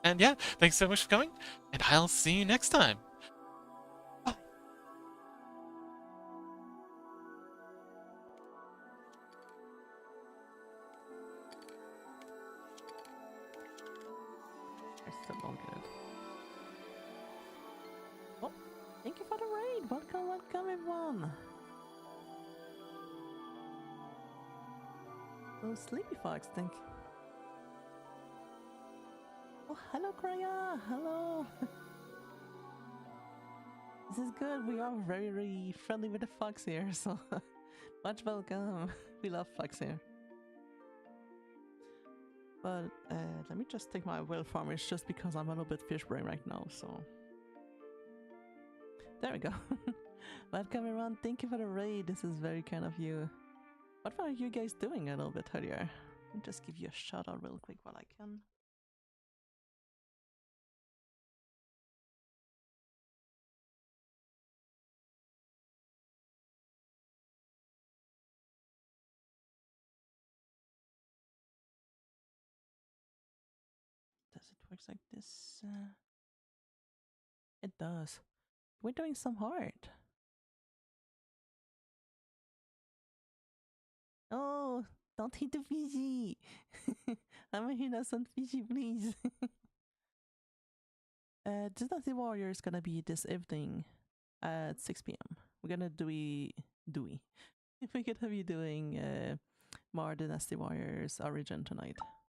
And yeah, thanks so much for coming, and I'll see you next time. Bye. I still don't get it. Oh, thank you for the raid. Welcome everyone. Oh, Sleepy Fox, thank you. Oh, hello, Kraya. Hello. This is good. We are very friendly with the fox here, so much welcome. We love fox here. But let me just take my will farmers just because I'm a little bit fish brain right now, so. There we go. Welcome everyone. Thank you for the raid. This is very kind of you. What are you guys doing a little bit earlier? Let me just give you a shout out real quick while I can. Does it work like this? It does. We're doing some hard. Oh, don't hit the Fiji. I'm a innocent Fiji, please. Dynasty Warrior is gonna be this evening at 6 p.m. We're gonna We're gonna be doing more Dynasty Warriors Origin tonight.